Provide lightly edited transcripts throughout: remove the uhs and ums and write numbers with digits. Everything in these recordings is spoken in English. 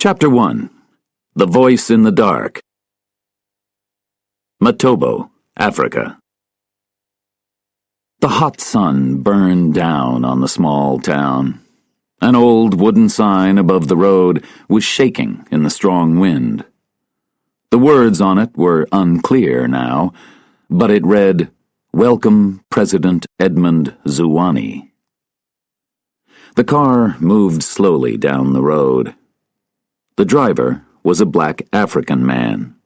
Chapter 1. The Voice in the Dark. Matobo, Africa. The hot sun burned down on the small town. An old wooden sign above the road was shaking in the strong wind. The words on it were unclear now, but it read, "Welcome, President Edmund Zwane." The car moved slowly down the road. The driver was a black African man.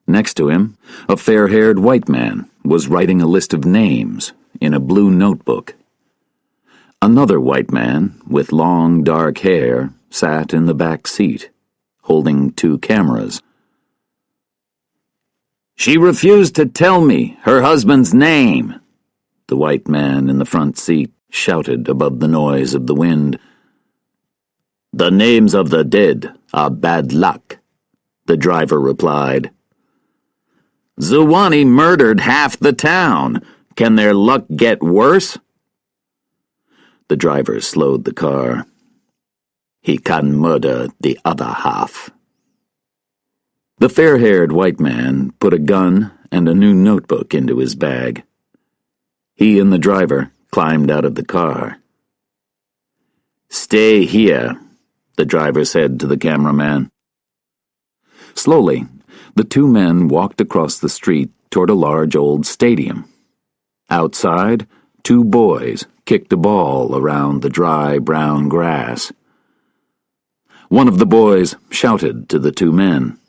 Next to him, a fair-haired white man was writing a list of names in a blue notebook. Another white man with long dark hair sat in the back seat, holding two cameras. "She refused to tell me her husband's name," the white man in the front seat shouted above the noise of the wind. "The names of the dead are bad luck," the driver replied. "Zwane murdered half the town. Can their luck get worse?" The driver slowed the car. "He can murder the other half." The fair-haired white man put a gun and a new notebook into his bag. He and the driver climbed out of the car. "Stay here," the driver said to the cameraman. Slowly, the two men walked across the street toward a large old stadium. Outside, two boys kicked a ball around the dry brown grass. One of the boys shouted to the two men.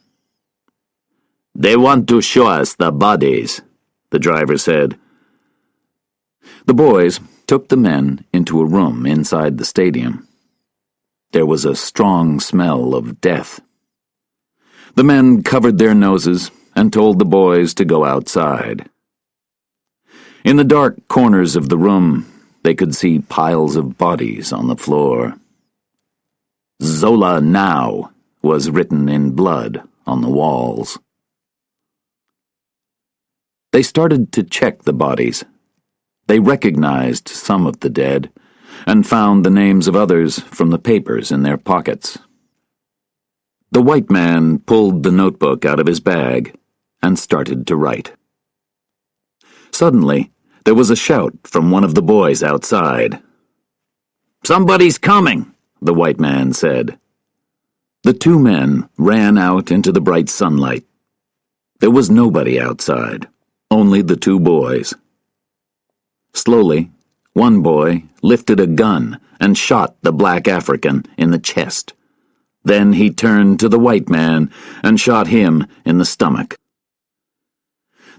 "They want to show us the bodies," the driver said. The boys took the men into a room inside the stadium. There was a strong smell of death. The men covered their noses and told the boys to go outside. In the dark corners of the room, they could see piles of bodies on the floor. "Zola now" was written in blood on the walls. They started to check the bodies. They recognized some of the dead and found the names of others from the papers in their pockets. The white man pulled the notebook out of his bag and started to write. Suddenly, there was a shout from one of the boys outside. "Somebody's coming," the white man said. The two men ran out into the bright sunlight. There was nobody outside, only the two boys. Slowly, one boy lifted a gun and shot the black African in the chest. Then he turned to the white man and shot him in the stomach.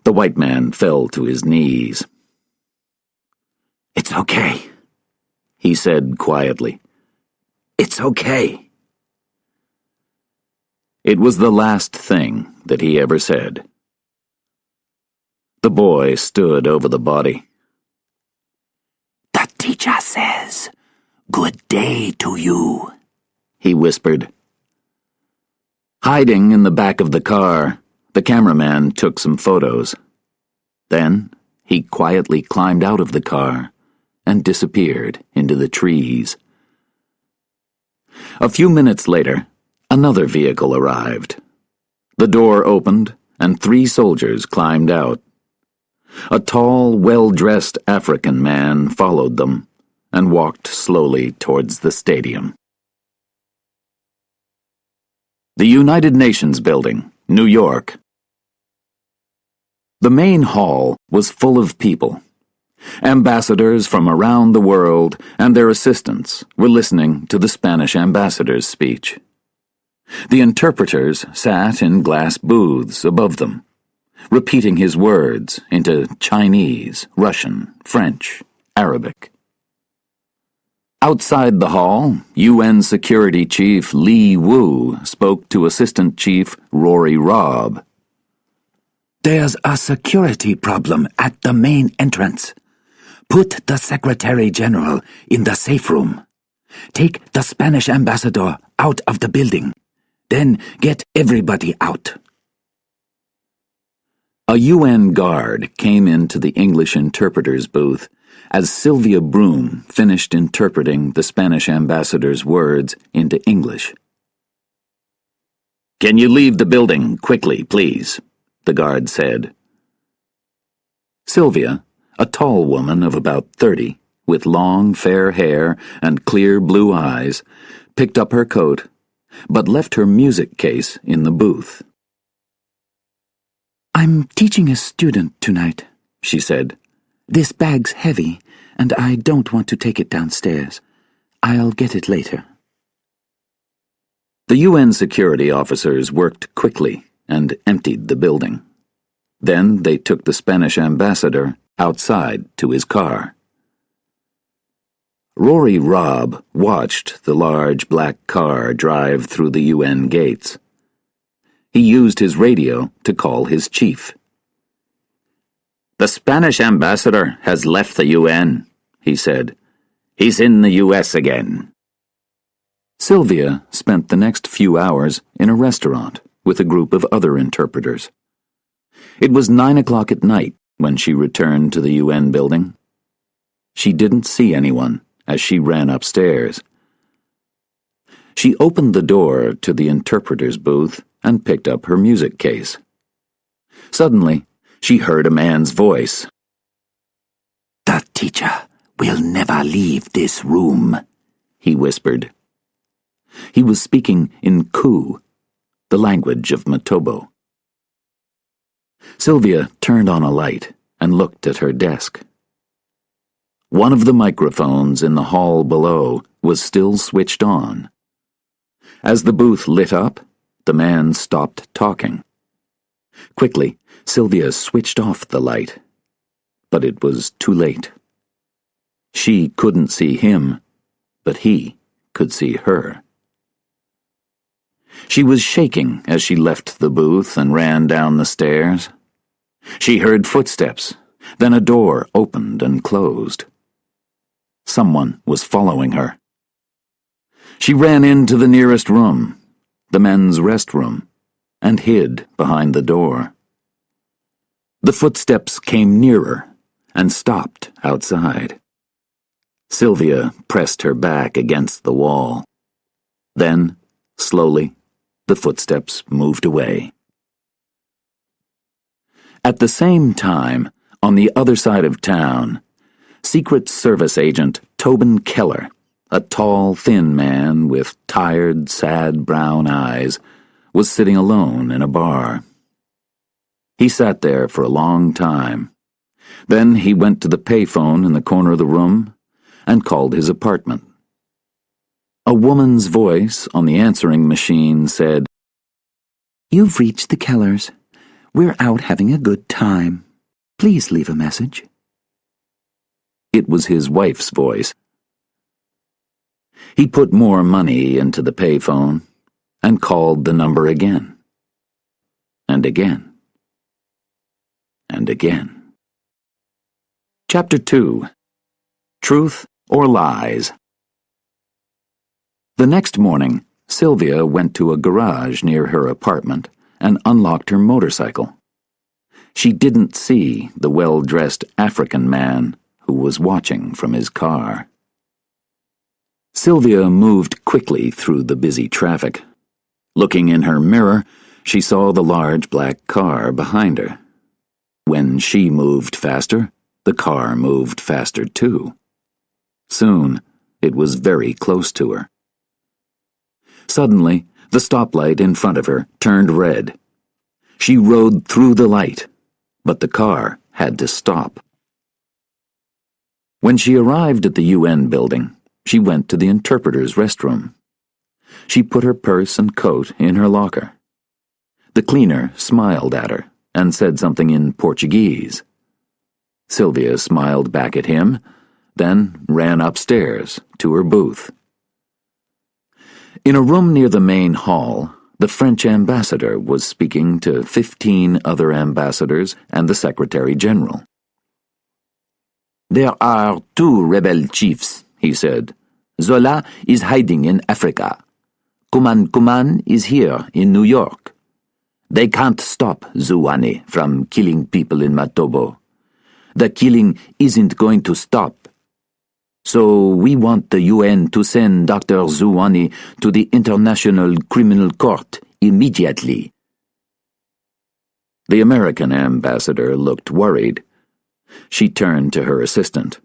The white man fell to his knees. "It's okay," he said quietly. "It's okay." It was the last thing that he ever said. The boy stood over the body. "The teacher says, 'Good day to you,'" he whispered. Hiding in the back of the car, the cameraman took some photos. Then he quietly climbed out of the car and disappeared into the trees. A few minutes later, another vehicle arrived. The door opened and 3 soldiers climbed out. A tall, well-dressed African man followed them and walked slowly towards the stadium. The United Nations Building, New York. The main hall was full of people. Ambassadors from around the world and their assistants were listening to the Spanish ambassador's speech. The interpreters sat in glass booths above them, repeating his words into Chinese, Russian, French, Arabic. Outside the hall, UN Security Chief Lee Wu spoke to Assistant Chief Rory Robb. "There's a security problem at the main entrance. Put the Secretary General in the safe room. Take the Spanish ambassador out of the building. Then get everybody out." A UN guard came into the English interpreter's booth as Sylvia Broome finished interpreting the Spanish ambassador's words into English. "Can you leave the building quickly, please?" the guard said. Sylvia, a tall woman of about 30, with long fair hair and clear blue eyes, picked up her coat, but left her music case in the booth. "I'm teaching a student tonight," she said. "This bag's heavy, and I don't want to take it downstairs. I'll get it later." The UN security officers worked quickly and emptied the building. Then they took the Spanish ambassador outside to his car. Rory Robb watched the large black car drive through the UN gates. He used his radio to call his chief. "The Spanish ambassador has left the UN," he said. "He's in the US again." Sylvia spent the next few hours in a restaurant with a group of other interpreters. It was 9 o'clock at night when she returned to the UN building. She didn't see anyone as she ran upstairs. She opened the door to the interpreter's booth and picked up her music case. Suddenly, she heard a man's voice. "The teacher will never leave this room," he whispered. He was speaking in Ku, the language of Matobo. Sylvia turned on a light and looked at her desk. One of the microphones in the hall below was still switched on. As the booth lit up, the man stopped talking. Quickly, Sylvia switched off the light, but it was too late. She couldn't see him, but he could see her. She was shaking as she left the booth and ran down the stairs. She heard footsteps, then a door opened and closed. Someone was following her. She ran into the nearest room, the men's restroom, and hid behind the door. The footsteps came nearer and stopped outside. Sylvia pressed her back against the wall. Then, slowly, the footsteps moved away. At the same time, on the other side of town, Secret Service agent Tobin Keller, a tall, thin man with tired, sad brown eyes, was sitting alone in a bar. He sat there for a long time. Then he went to the payphone in the corner of the room and called his apartment. A woman's voice on the answering machine said, "You've reached the Kellers. We're out having a good time. Please leave a message." It was his wife's voice. He put more money into the payphone and called the number again. And again. And again. Chapter 2. Truth or Lies. The next morning, Sylvia went to a garage near her apartment and unlocked her motorcycle. She didn't see the well-dressed African man who was watching from his car. Sylvia moved quickly through the busy traffic. Looking in her mirror, she saw the large black car behind her. When she moved faster, the car moved faster too. Soon, it was very close to her. Suddenly, the stoplight in front of her turned red. She rode through the light, but the car had to stop. When she arrived at the UN building, she went to the interpreter's restroom. She put her purse and coat in her locker. The cleaner smiled at her and said something in Portuguese. Sylvia smiled back at him, then ran upstairs to her booth. In a room near the main hall, the French ambassador was speaking to 15 other ambassadors and the Secretary General. "There are 2 rebel chiefs," he said. "Zola is hiding in Africa. Kuman is here in New York. They can't stop Zouane from killing people in Matobo. The killing isn't going to stop. So we want the UN to send Dr. Zouane to the International Criminal Court immediately." The American ambassador looked worried. She turned to her assistant.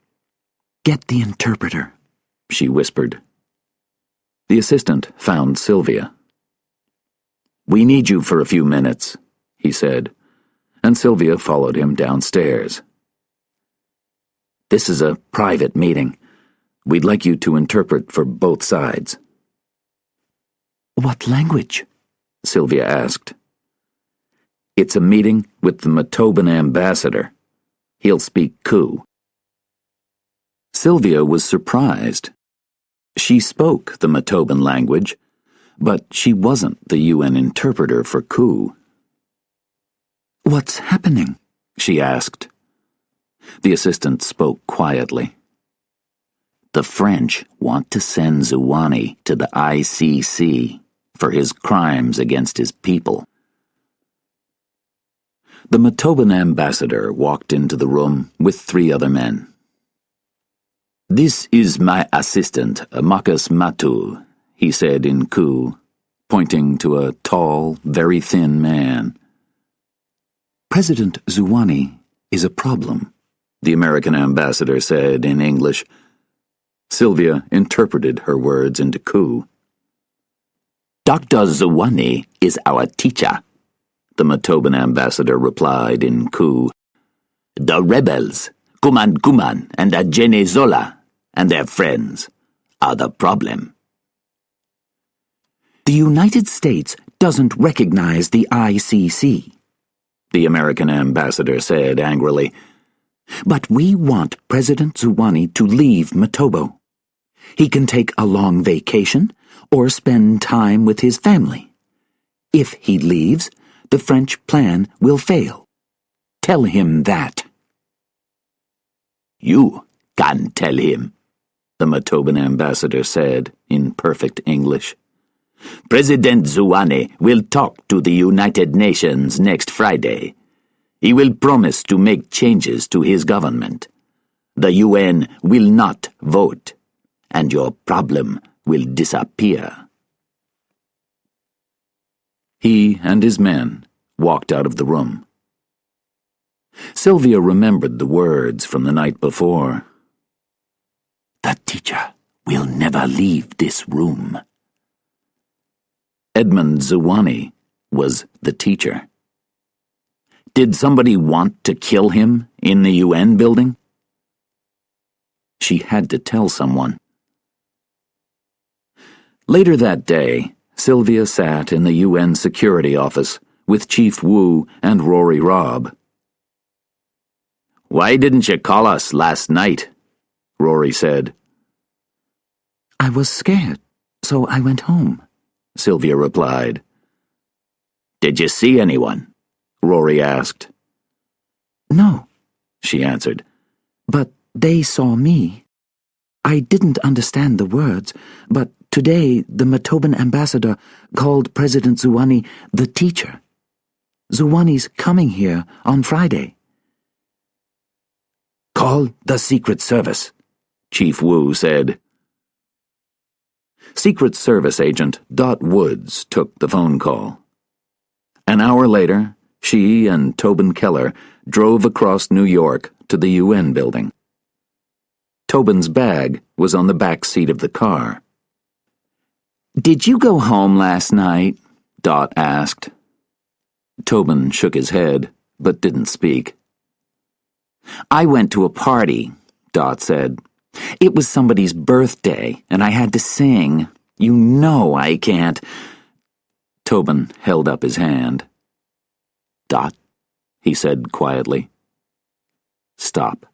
"Get the interpreter," she whispered. The assistant found Sylvia. "We need you for a few minutes," he said, and Sylvia followed him downstairs. "This is a private meeting. We'd like you to interpret for both sides." "What language?" Sylvia asked. "It's a meeting with the Matoban ambassador. He'll speak Koo." Sylvia was surprised. She spoke the Matoban language, but she wasn't the UN interpreter for Koo. "What's happening?" she asked. The assistant spoke quietly. "The French want to send Zuwani to the ICC for his crimes against his people." The Matoban ambassador walked into the room with 3 other men. "This is my assistant, Marcus Matu," he said in Koo, pointing to a tall, very thin man. "President Zuwani is a problem," the American ambassador said in English. Sylvia interpreted her words into Koo. "Dr. Zuwani is our teacher," the Matoban ambassador replied in Koo. "The rebels, Kuman and Ajene Zola, and their friends, are the problem." "The United States doesn't recognize the ICC," the American ambassador said angrily. "But we want President Zuwani to leave Matobo. He can take a long vacation or spend time with his family. If he leaves, the French plan will fail. Tell him that." "You can tell him," the Matoban ambassador said in perfect English. "President Zuwani will talk to the United Nations next Friday. He will promise to make changes to his government. The UN will not vote, and your problem will disappear." He and his men walked out of the room. Sylvia remembered the words from the night before. "The teacher will never leave this room." Edmund Zuwani was the teacher. Did somebody want to kill him in the UN building? She had to tell someone. Later that day, Sylvia sat in the UN security office with Chief Wu and Rory Robb. "Why didn't you call us last night?" Rory said. "I was scared, so I went home," Sylvia replied. "Did you see anyone?" Rory asked. "No," she answered. "But they saw me. I didn't understand the words, but today the Matoban ambassador called President Zuwani the teacher. Zuwani's coming here on Friday." "Call the Secret Service," Chief Wu said. Secret Service agent Dot Woods took the phone call. An hour later, she and Tobin Keller drove across New York to the UN building. Tobin's bag was on the back seat of the car. "Did you go home last night?" Dot asked. Tobin shook his head, but didn't speak. "I went to a party," Dot said. "It was somebody's birthday, and I had to sing. You know I can't." Tobin held up his hand. "Dot," he said quietly. "Stop.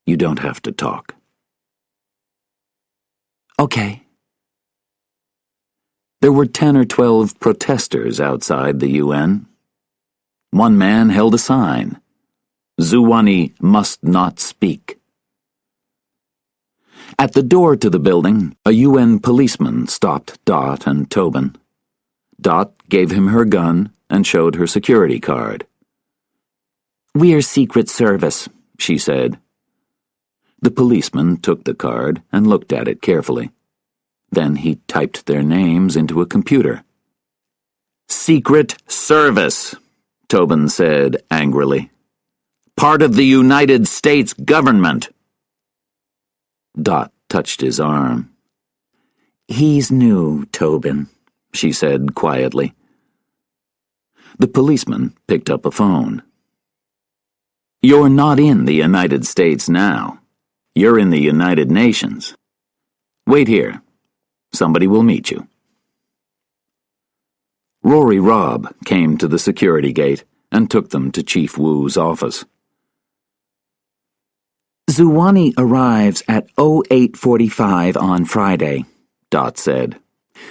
You don't have to talk." "Okay." There were 10 or 12 protesters outside the UN. One man held a sign. Zuwani must not speak. At the door to the building, a UN policeman stopped Dot and Tobin. Dot gave him her gun and showed her security card. "We're Secret Service," she said. The policeman took the card and looked at it carefully. Then he typed their names into a computer. Secret Service, Tobin said angrily. Part of the United States government. Dot touched his arm. He's new, Tobin, she said quietly. The policeman picked up a phone. You're not in the United States now. You're in the United Nations. Wait here. Somebody will meet you. Rory Robb came to the security gate and took them to Chief Wu's office. Zuwani arrives at 08:45 on Friday, Dot said.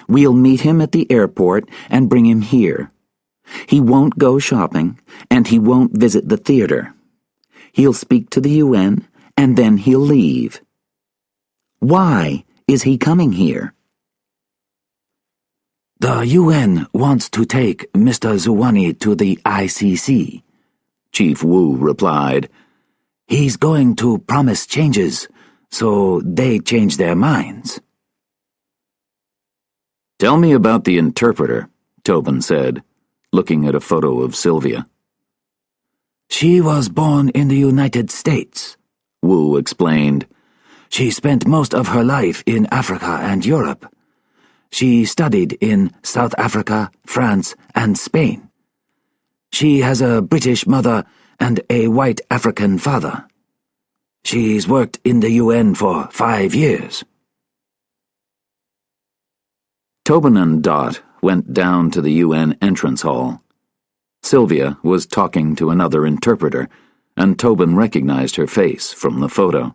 We'll meet him at the airport and bring him here. He won't go shopping, and he won't visit the theater. He'll speak to the UN, and then he'll leave. Why is he coming here? The UN wants to take Mr. Zuwani to the ICC, Chief Wu replied. He's going to promise changes, so they change their minds. Tell me about the interpreter, Tobin said, looking at a photo of Sylvia. She was born in the United States, Wu explained. She spent most of her life in Africa and Europe. She studied in South Africa, France, and Spain. She has a British mother and a white African father. She's worked in the UN for 5 years. Tobin and Dot went down to the UN entrance hall. Sylvia was talking to another interpreter, and Tobin recognized her face from the photo.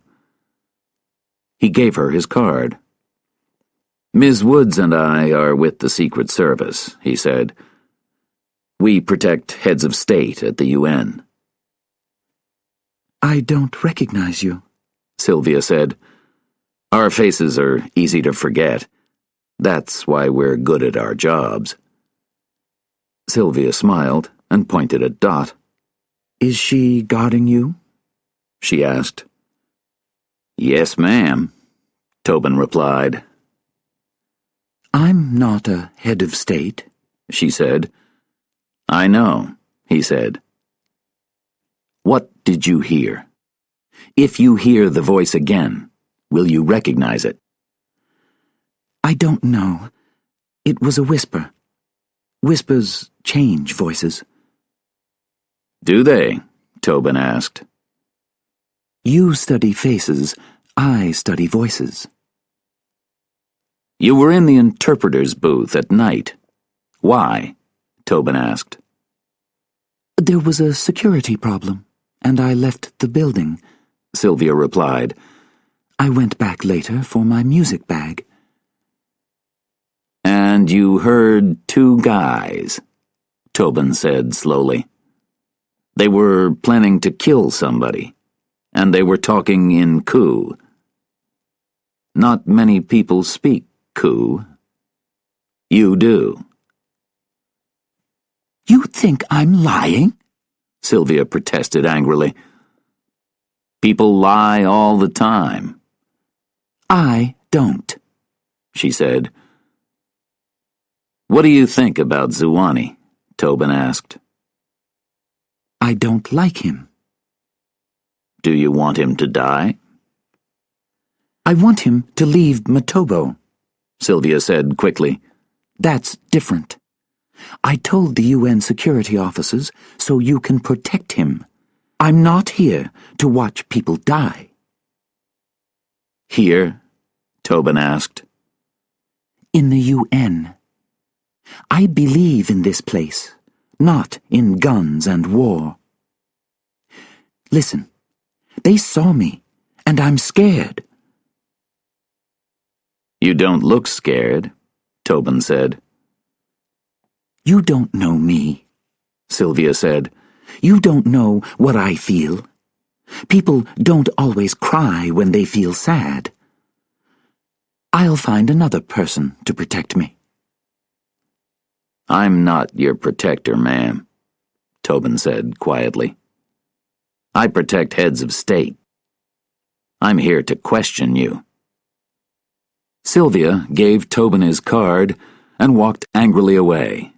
He gave her his card. Ms. Woods and I are with the Secret Service, he said. We protect heads of state at the UN. I don't recognize you, Sylvia said. Our faces are easy to forget. That's why we're good at our jobs. Sylvia smiled and pointed at Dot. Is she guarding you? She asked. Yes, ma'am, Tobin replied. I'm not a head of state, she said. I know, he said. What did you hear? If you hear the voice again, will you recognize it? I don't know. It was a whisper. Whispers change voices. Do they? Tobin asked. You study faces, I study voices. You were in the interpreter's booth at night. Why? Tobin asked. There was a security problem, and I left the building, Sylvia replied. I went back later for my music bag. And you heard 2 guys, Tobin said slowly. They were planning to kill somebody, and they were talking in Ku. Not many people speak Ku. You do. You think I'm lying? Sylvia protested angrily. People lie all the time. I don't, she said. What do you think about Zuwani? Tobin asked. I don't like him. Do you want him to die? I want him to leave Matobo, Sylvia said quickly. That's different. I told the UN security officers so you can protect him. I'm not here to watch people die. Here? Tobin asked. In the UN. I believe in this place, not in guns and war. Listen, they saw me, and I'm scared. You don't look scared, Tobin said. You don't know me, Sylvia said. You don't know what I feel. People don't always cry when they feel sad. I'll find another person to protect me. I'm not your protector, ma'am, Tobin said quietly. I protect heads of state. I'm here to question you. Sylvia gave Tobin his card and walked angrily away.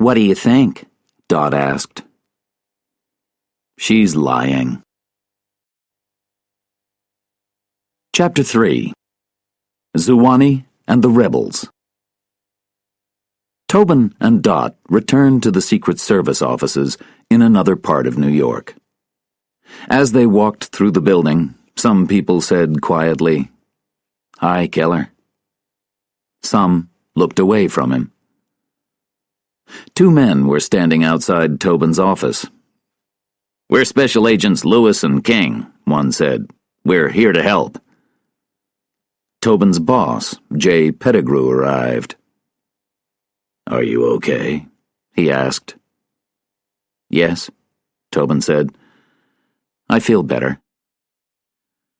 "What do you think?" Dot asked. "She's lying." Chapter 3. Zuwani and the Rebels. Tobin and Dot returned to the Secret Service offices in another part of New York. As they walked through the building, some people said quietly, "Hi, Keller." Some looked away from him. Two men were standing outside Tobin's office. "We're Special Agents Lewis and King," one said. "We're here to help." Tobin's boss, Jay Pettigrew, arrived. "Are you okay?" he asked. "Yes," Tobin said. "I feel better."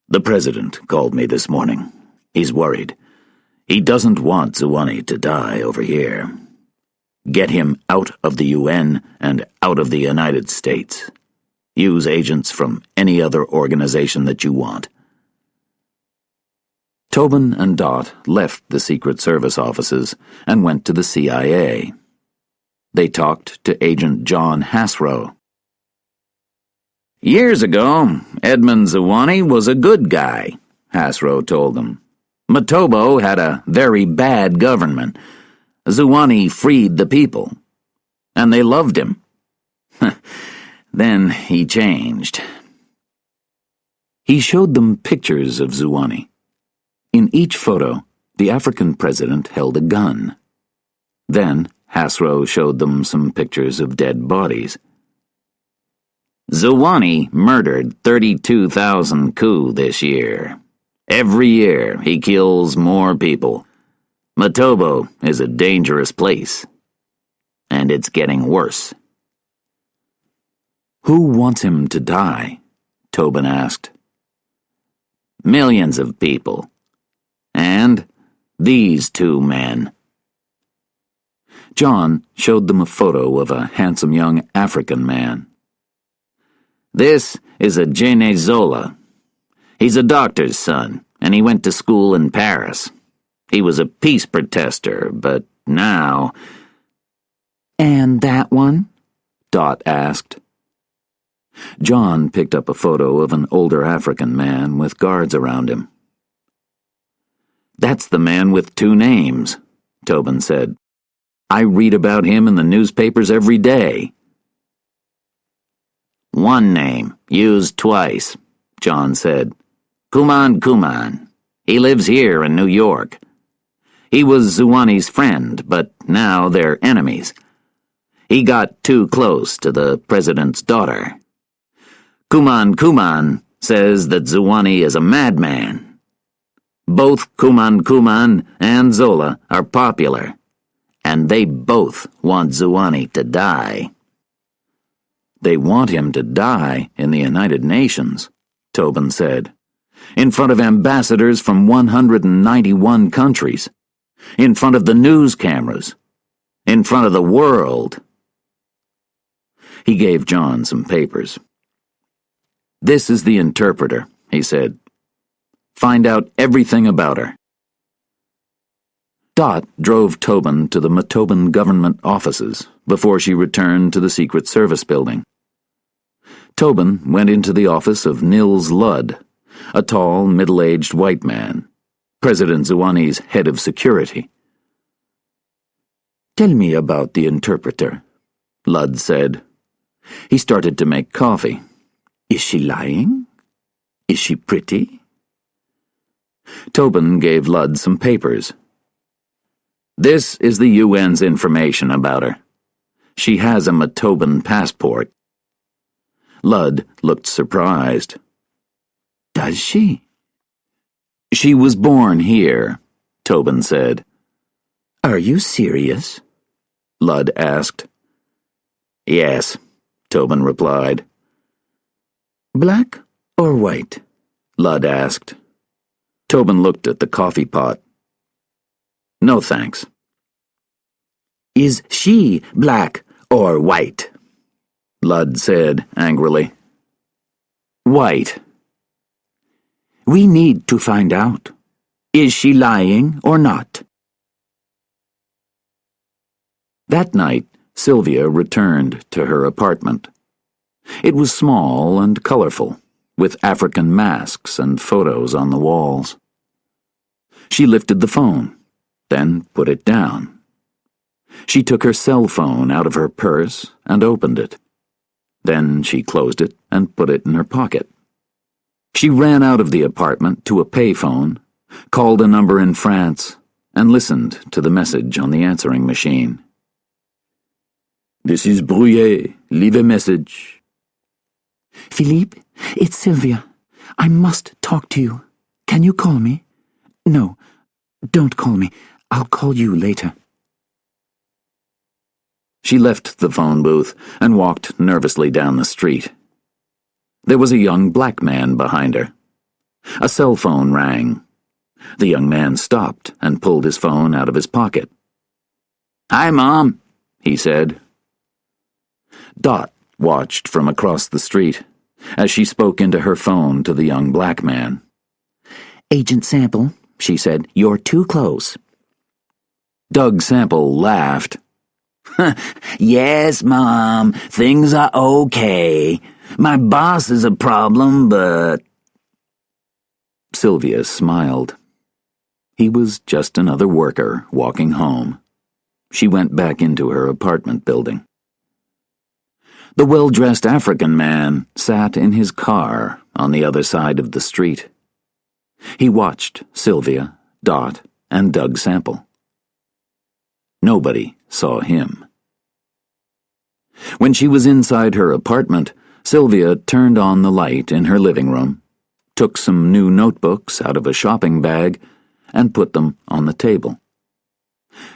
"The president called me this morning. He's worried. He doesn't want Zuwani to die over here. Get him out of the UN and out of the United States. Use agents from any other organization that you want." Tobin and Dot left the Secret Service offices and went to the CIA. They talked to Agent John Hasrow. "Years ago, Edmund Zuwani was a good guy," Hasrow told them. "Matobo had a very bad government. Zuwani freed the people, and they loved him. Then he changed." He showed them pictures of Zuwani. In each photo, the African president held a gun. Then Hasrow showed them some pictures of dead bodies. "Zuwani murdered 32,000 coups this year. Every year he kills more people. Matobo is a dangerous place. And it's getting worse." "Who wants him to die?" Tobin asked. "Millions of people. And these two men." John showed them a photo of a handsome young African man. "This is a Gene Zola. He's a doctor's son, and he went to school in Paris. He was a peace protester, but now—" "And that one?" Dot asked. John picked up a photo of an older African man with guards around him. "That's the man with two names," Tobin said. "I read about him in the newspapers every day." "One name, used twice," John said. "Kuman Kuman. He lives here in New York. He was Zuwani's friend, but now they're enemies. He got too close to the president's daughter. Kuman Kuman says that Zuwani is a madman. Both Kuman Kuman and Zola are popular, and they both want Zuwani to die." "They want him to die in the United Nations," Tobin said, "in front of ambassadors from 191 countries, in front of the news cameras, in front of the world." He gave John some papers. "This is the interpreter," he said. "Find out everything about her." Dot drove Tobin to the Matoban government offices before she returned to the Secret Service building. Tobin went into the office of Nils Ludd, a tall, middle-aged white man, President Zuwani's head of security. "Tell me about the interpreter," Ludd said. He started to make coffee. "Is she lying? Is she pretty?" Tobin gave Ludd some papers. "This is the UN's information about her. She has a Matoban passport." Ludd looked surprised. "Does she?" "She was born here," Tobin said. "Are you serious?" Ludd asked. "Yes," Tobin replied. "Black or white?" Ludd asked. Tobin looked at the coffee pot. "No thanks." "Is she black or white?" Ludd said angrily. "White." "We need to find out. Is she lying or not?" That night, Sylvia returned to her apartment. It was small and colorful, with African masks and photos on the walls. She lifted the phone, then put it down. She took her cell phone out of her purse and opened it. Then she closed it and put it in her pocket. She ran out of the apartment to a payphone, called a number in France, and listened to the message on the answering machine. "This is Brouillet. Leave a message." "Philippe, it's Sylvia. I must talk to you. Can you call me?" "No, don't call me. I'll call you later." She left the phone booth and walked nervously down the street. There was a young black man behind her. A cell phone rang. The young man stopped and pulled his phone out of his pocket. "Hi, Mom," he said. Dot watched from across the street as she spoke into her phone to the young black man. "Agent Sample," she said, "you're too close." Doug Sample laughed. "Yes, Mom, things are okay. My boss is a problem, but—" Sylvia smiled. He was just another worker walking home. She went back into her apartment building. The well-dressed African man sat in his car on the other side of the street. He watched Sylvia, Dot, and Doug Sample. Nobody saw him. When she was inside her apartment, Sylvia turned on the light in her living room, took some new notebooks out of a shopping bag, and put them on the table.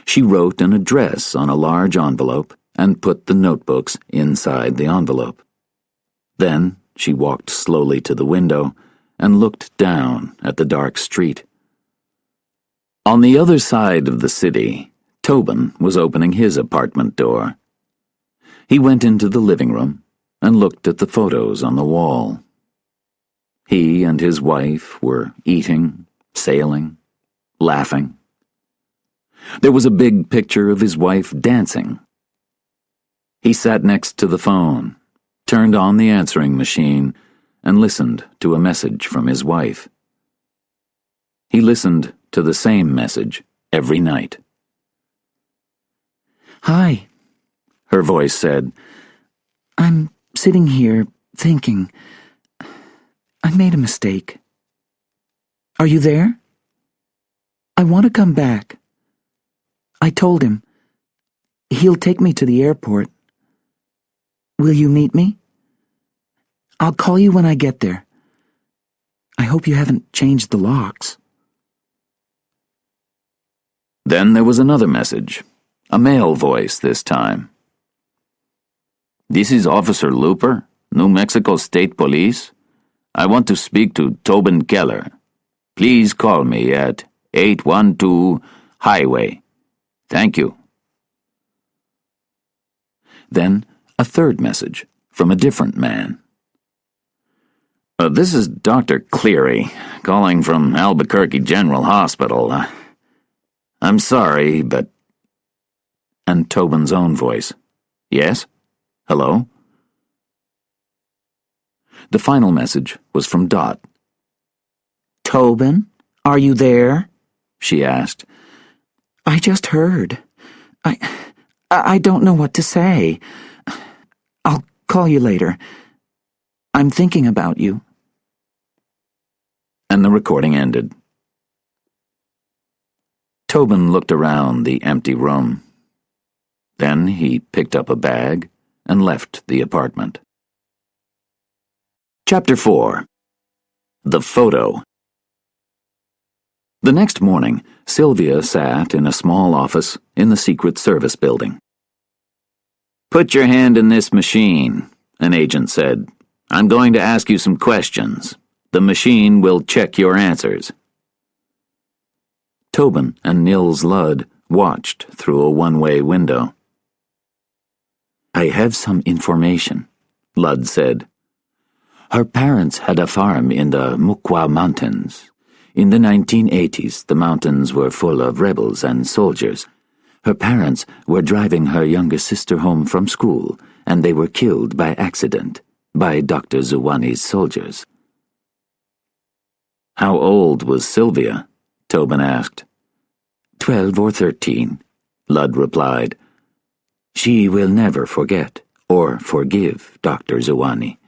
She wrote an address on a large envelope and put the notebooks inside the envelope. Then she walked slowly to the window and looked down at the dark street. On the other side of the city, Tobin was opening his apartment door. He went into the living room and looked at the photos on the wall. He and his wife were eating, sailing, laughing. There was a big picture of his wife dancing. He sat next to the phone, turned on the answering machine, and listened to a message from his wife. He listened to the same message every night. "Hi," her voice said. "I'm sitting here thinking. I made a mistake. Are you there? I want to come back. I told him. He'll take me to the airport. Will you meet me? I'll call you when I get there. I hope you haven't changed the locks." Then there was another message, a male voice this time. "This is Officer Looper, New Mexico State Police. I want to speak to Tobin Keller. Please call me at 812 Highway. Thank you." Then a third message from a different man. "This is Dr. Cleary, calling from Albuquerque General Hospital. I'm sorry, but—" And Tobin's own voice. "Yes? Hello?" The final message was from Dot. "Tobin, are you there?" she asked. "I just heard. I don't know what to say. I'll call you later. I'm thinking about you." And the recording ended. Tobin looked around the empty room. Then he picked up a bag and left the apartment. Chapter 4. The Photo. The next morning, Sylvia sat in a small office in the Secret Service building. "Put your hand in this machine," an agent said. "I'm going to ask you some questions. The machine will check your answers." Tobin and Nils Ludd watched through a one-way window. "I have some information," Ludd said. "Her parents had a farm in the Mukwa Mountains. In the 1980s, the mountains were full of rebels and soldiers. Her parents were driving her younger sister home from school, and they were killed by accident by Dr. Zuwani's soldiers. How old was Sylvia? Tobin asked. 12 or 13, Ludd replied. She will never forget or forgive Dr. Zuwani.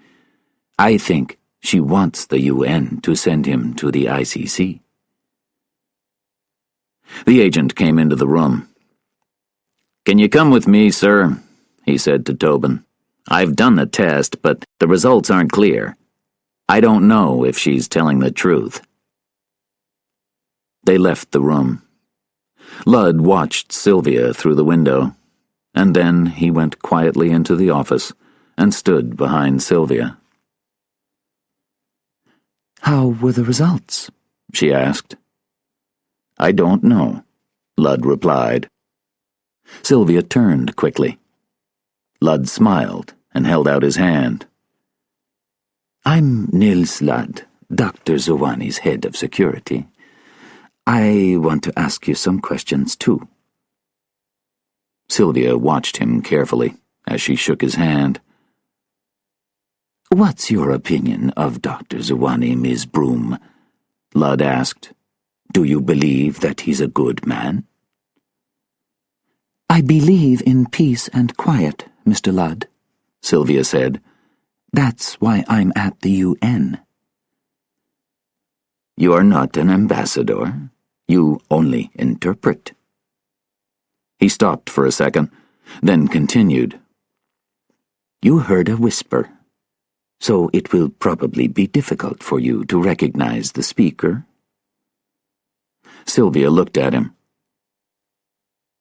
I think she wants the UN to send him to the ICC. The agent came into the room. "Can you come with me, sir?" he said to Tobin. "I've done the test, but the results aren't clear. I don't know if she's telling the truth." They left the room. Ludd watched Sylvia through the window, and then he went quietly into the office and stood behind Sylvia. "How were the results?" she asked. "I don't know," Ludd replied. Sylvia turned quickly. Ludd smiled and held out his hand. "I'm Nils Ludd, Dr. Zuwani's head of security. I want to ask you some questions, too." Sylvia watched him carefully as she shook his hand. "What's your opinion of Dr. Zuwani, Ms. Broome?" Ludd asked. "Do you believe that he's a good man?" "I believe in peace and quiet, Mr. Ludd," Sylvia said. "That's why I'm at the UN." "You are not an ambassador. You only interpret." He stopped for a second, then continued. "You heard a whisper, so it will probably be difficult for you to recognize the speaker." Sylvia looked at him.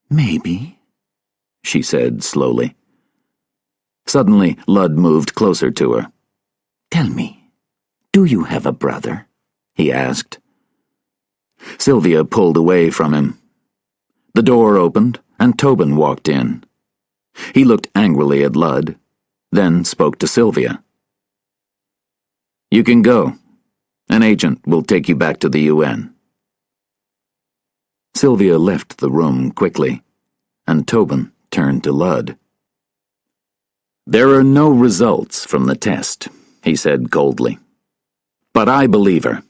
"Maybe," she said slowly. Suddenly, Ludd moved closer to her. "Tell me, do you have a brother?" he asked. Sylvia pulled away from him. The door opened, and Tobin walked in. He looked angrily at Ludd, then spoke to Sylvia. "You can go. An agent will take you back to the UN." Sylvia left the room quickly, and Tobin turned to Ludd. "There are no results from the test," he said coldly. "But I believe her.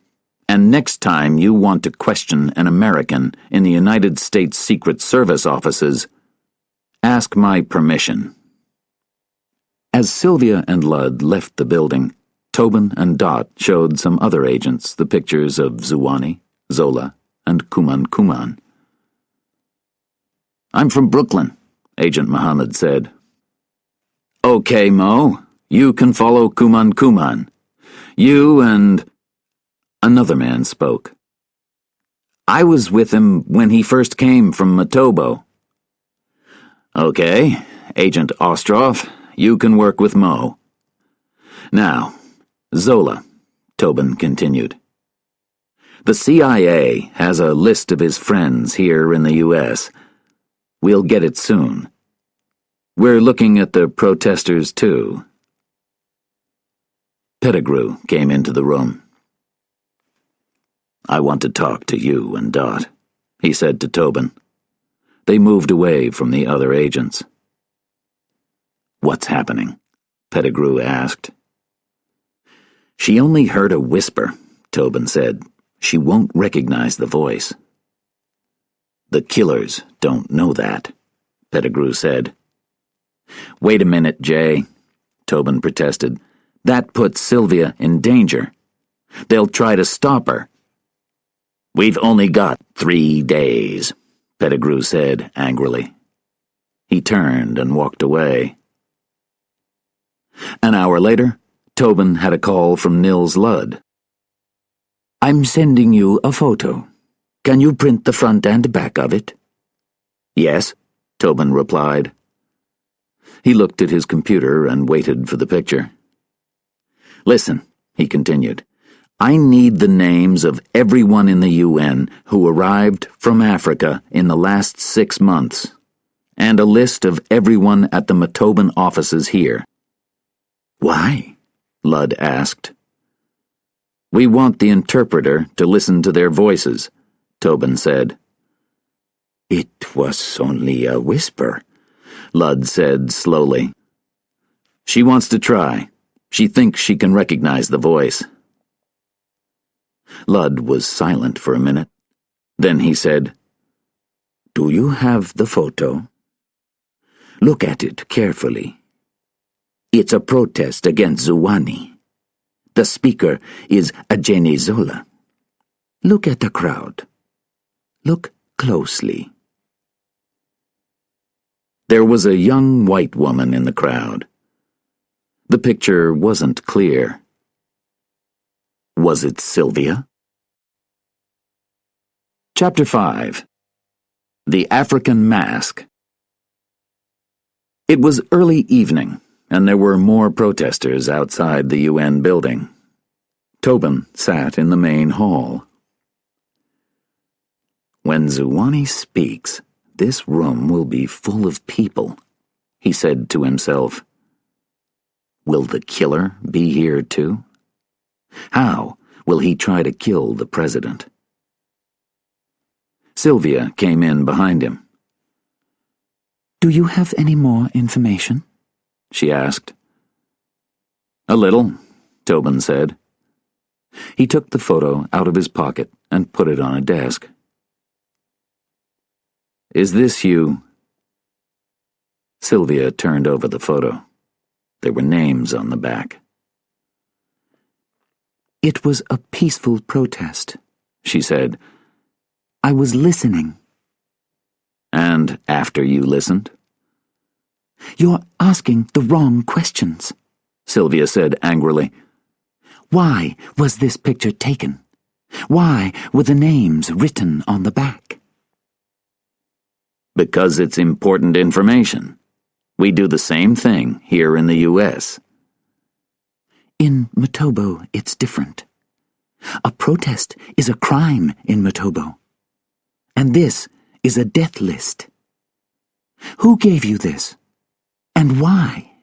And next time you want to question an American in the United States Secret Service offices, ask my permission." As Sylvia and Ludd left the building, Tobin and Dot showed some other agents the pictures of Zuwani, Zola, and Kuman. "I'm from Brooklyn," Agent Muhammad said. "Okay, Mo, you can follow Kuman. You and..." Another man spoke. "I was with him when he first came from Matobo." "Okay, Agent Ostroff, you can work with Mo." "Now, Zola," Tobin continued. "The CIA has a list of his friends here in the U.S. We'll get it soon. We're looking at the protesters, too." Pettigrew came into the room. "I want to talk to you and Dot," he said to Tobin. They moved away from the other agents. "What's happening?" Pettigrew asked. "She only heard a whisper," Tobin said. "She won't recognize the voice." "The killers don't know that," Pettigrew said. "Wait a minute, Jay," Tobin protested. "That puts Sylvia in danger. They'll try to stop her." "We've only got 3 days," Pettigrew said angrily. He turned and walked away. An hour later, Tobin had a call from Nils Ludd. "I'm sending you a photo. Can you print the front and back of it?" "Yes," Tobin replied. He looked at his computer and waited for the picture. "Listen," he continued. "I need the names of everyone in the UN who arrived from Africa in the last 6 months, and a list of everyone at the Matoban offices here." "Why?" Ludd asked. "We want the interpreter to listen to their voices," Tobin said. It was only a whisper, Ludd said slowly. She wants to try. She thinks she can recognize the voice. Ludd was silent for a minute. Then he said, "Do you have the photo? Look at it carefully. It's a protest against Zuwani. The speaker is Ajeni Zola. Look at the crowd. Look closely." There was a young white woman in the crowd. The picture wasn't clear. Was it Sylvia? Chapter 5. The African Mask. It was early evening, and there were more protesters outside the UN building. Tobin sat in the main hall. "When Zuwani speaks, this room will be full of people," he said to himself. Will the killer be here too? How will he try to kill the president? Sylvia came in behind him. "Do you have any more information?" she asked. "A little," Tobin said. He took the photo out of his pocket and put it on a desk. "Is this you?" Sylvia turned over the photo. There were names on the back. "It was a peaceful protest," she said. "I was listening." "And after you listened?" "You're asking the wrong questions," Sylvia said angrily. "Why was this picture taken? Why were the names written on the back?" "Because it's important information. We do the same thing here in the U.S. "In Motobo, it's different. A protest is a crime in Motobo. And this is a death list. Who gave you this? And why?"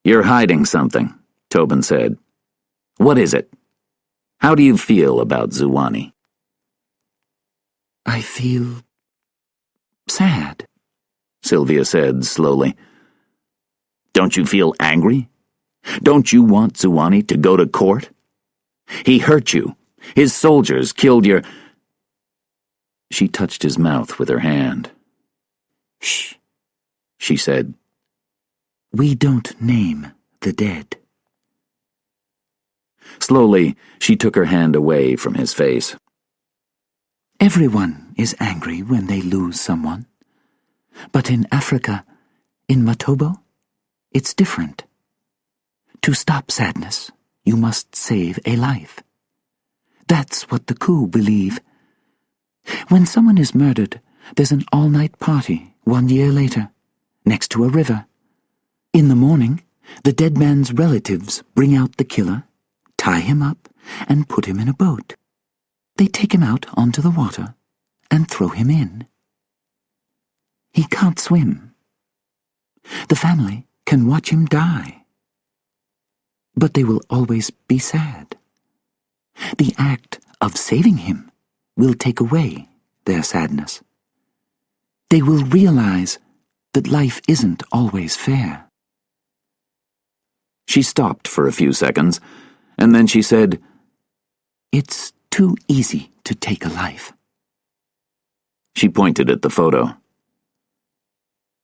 "You're hiding something," Tobin said. "What is it? How do you feel about Zuwani?" "I feel sad," Sylvia said slowly. "Don't you feel angry? Don't you want Zuwani to go to court? He hurt you. His soldiers killed your—" She touched his mouth with her hand. "Shh," she said. "We don't name the dead." Slowly, she took her hand away from his face. "Everyone is angry when they lose someone. But in Africa, in Motobo, it's different. To stop sadness, you must save a life. That's what the coup believe. When someone is murdered, there's an all-night party 1 year later, next to a river. In the morning, the dead man's relatives bring out the killer, tie him up, and put him in a boat. They take him out onto the water and throw him in. He can't swim. The family can watch him die. But they will always be sad. The act of saving him will take away their sadness. They will realize that life isn't always fair." She stopped for a few seconds, and then she said, "It's too easy to take a life." She pointed at the photo.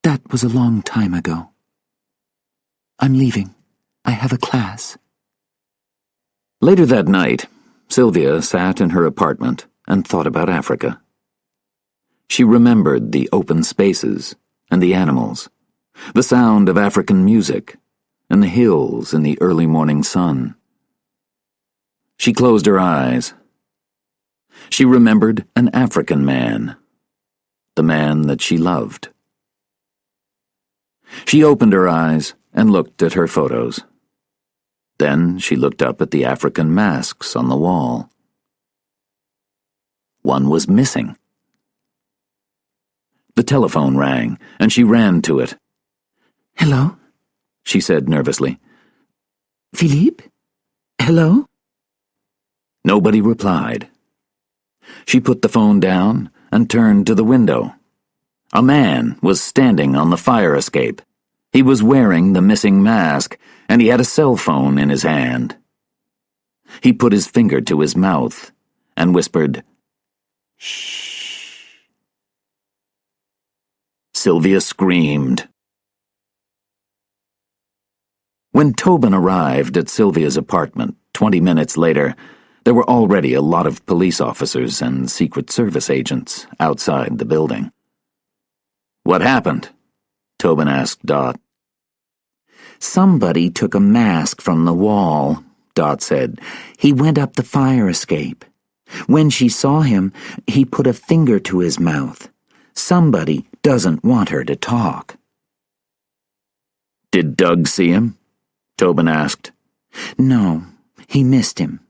"That was a long time ago. I'm leaving. I have a class." Later that night, Sylvia sat in her apartment and thought about Africa. She remembered the open spaces and the animals, the sound of African music, and the hills in the early morning sun. She closed her eyes. She remembered an African man, the man that she loved. She opened her eyes and looked at her photos. Then she looked up at the African masks on the wall. One was missing. The telephone rang, and she ran to it. "Hello?" she said nervously. "Philippe? Hello?" Nobody replied. She put the phone down and turned to the window. A man was standing on the fire escape. He was wearing the missing mask, and he had a cell phone in his hand. He put his finger to his mouth and whispered, "Shh." Sylvia screamed. When Tobin arrived at Sylvia's apartment 20 minutes later, there were already a lot of police officers and Secret Service agents outside the building. "What happened?" Tobin asked Dot. "Somebody took a mask from the wall," Dot said. "He went up the fire escape. When she saw him, he put a finger to his mouth. Somebody doesn't want her to talk." "Did Doug see him?" Tobin asked. "No, he missed him.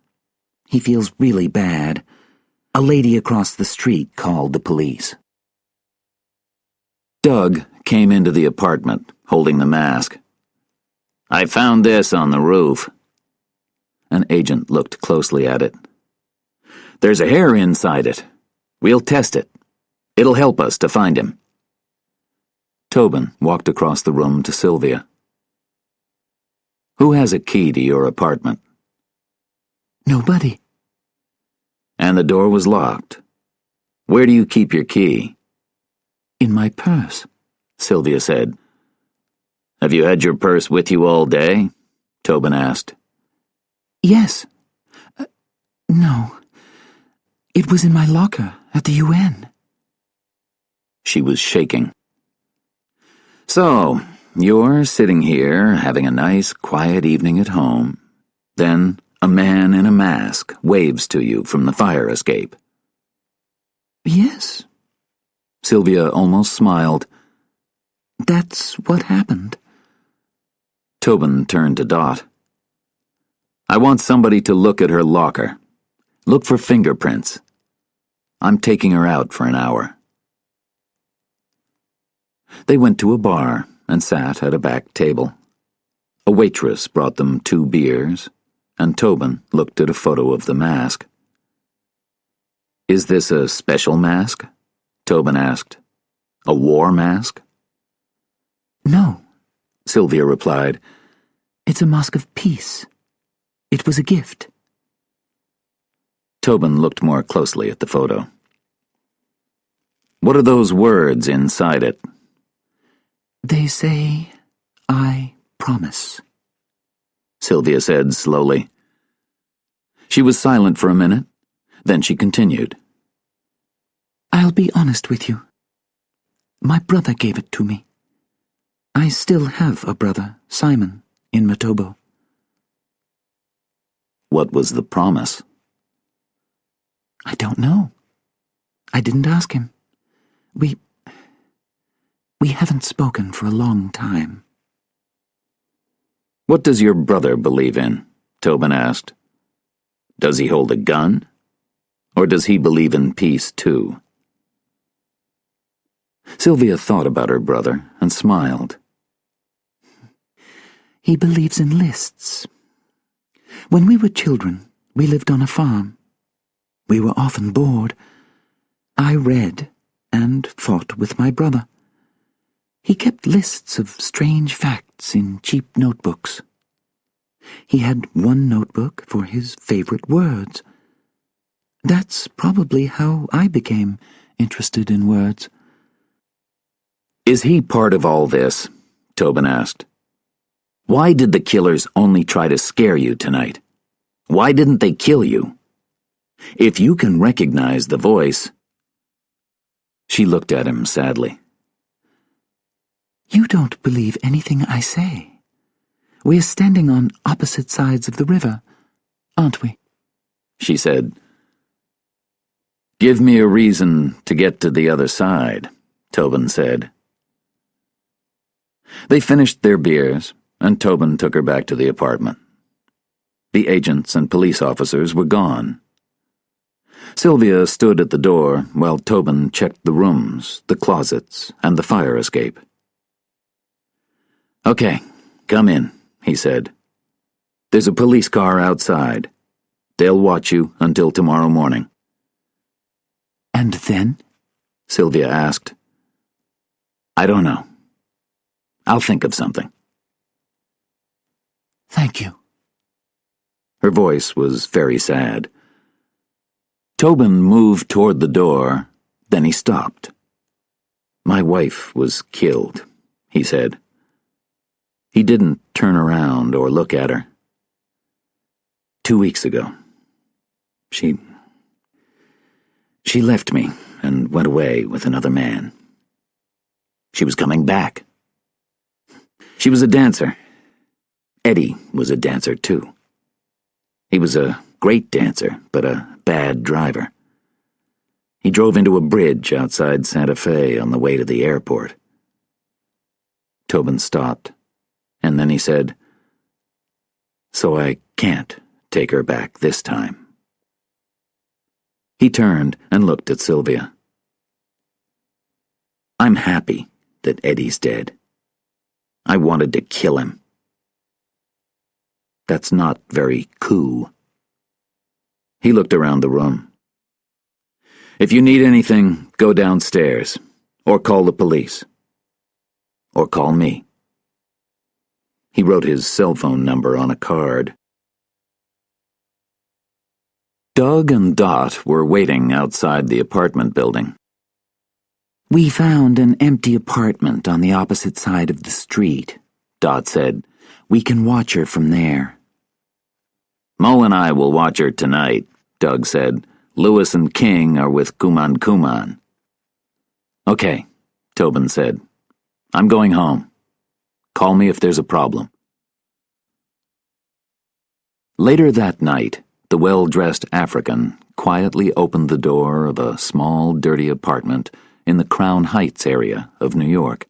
He feels really bad. A lady across the street called the police." Doug came into the apartment, holding the mask. "I found this on the roof." An agent looked closely at it. "There's a hair inside it. We'll test it. It'll help us to find him." Tobin walked across the room to Sylvia. "Who has a key to your apartment?" "Nobody." "And the door was locked. Where do you keep your key?" "In my purse," Sylvia said. "Have you had your purse with you all day?" Tobin asked. "Yes. No. It was in my locker at the UN." She was shaking. "So, you're sitting here having a nice, quiet evening at home. Then a man in a mask waves to you from the fire escape." "Yes." Sylvia almost smiled. "That's what happened." Tobin turned to Dot. "I want somebody to look at her locker. Look for fingerprints. I'm taking her out for an hour." They went to a bar and sat at a back table. A waitress brought them 2 beers, and Tobin looked at a photo of the mask. "Is this a special mask?" Tobin asked. "A war mask?" "No," Sylvia replied. "It's a mask of peace. It was a gift." Tobin looked more closely at the photo. "What are those words inside it?" "They say, 'I promise,'" Sylvia said slowly. She was silent for a minute, then she continued. "I'll be honest with you. My brother gave it to me. I still have a brother, Simon, in Matobo." "What was the promise?" "I don't know. I didn't ask him. We haven't spoken for a long time." "What does your brother believe in?" Tobin asked. "Does he hold a gun? Or does he believe in peace too?" Sylvia thought about her brother and smiled. "He believes in lists. When we were children, we lived on a farm. We were often bored. I read and fought with my brother. He kept lists of strange facts in cheap notebooks. He had one notebook for his favorite words. That's probably how I became interested in words." "Is he part of all this?" Tobin asked. "Why did the killers only try to scare you tonight? Why didn't they kill you? If you can recognize the voice—" She looked at him sadly. "You don't believe anything I say. We're standing on opposite sides of the river, aren't we?" she said. "Give me a reason to get to the other side," Tobin said. They finished their beers, and Tobin took her back to the apartment. The agents and police officers were gone. Sylvia stood at the door while Tobin checked the rooms, the closets, and the fire escape. "Okay, come in," he said. "There's a police car outside. They'll watch you until tomorrow morning." "And then?" Sylvia asked. I don't know. I'll think of something. Thank you. Her voice was very sad. Tobin moved toward the door, then he stopped. My wife was killed, he said. He didn't turn around or look at her. 2 weeks ago. She left me and went away with another man. She was coming back. She was a dancer. Eddie was a dancer, too. He was a great dancer, but a bad driver. He drove into a bridge outside Santa Fe on the way to the airport. Tobin stopped, and then he said, "So I can't take her back this time." He turned and looked at Sylvia. "I'm happy that Eddie's dead. I wanted to kill him. That's not very cool." He looked around the room. "If you need anything, go downstairs, or call the police. Or call me." He wrote his cell phone number on a card. Doug and Dot were waiting outside the apartment building. We found an empty apartment on the opposite side of the street, Dot said. We can watch her from there. Mo and I will watch her tonight, Doug said. Lewis and King are with Kuman Kuman. Okay, Tobin said. I'm going home. Call me if there's a problem. Later that night, the well-dressed African quietly opened the door of a small, dirty apartment in the Crown Heights area of New York.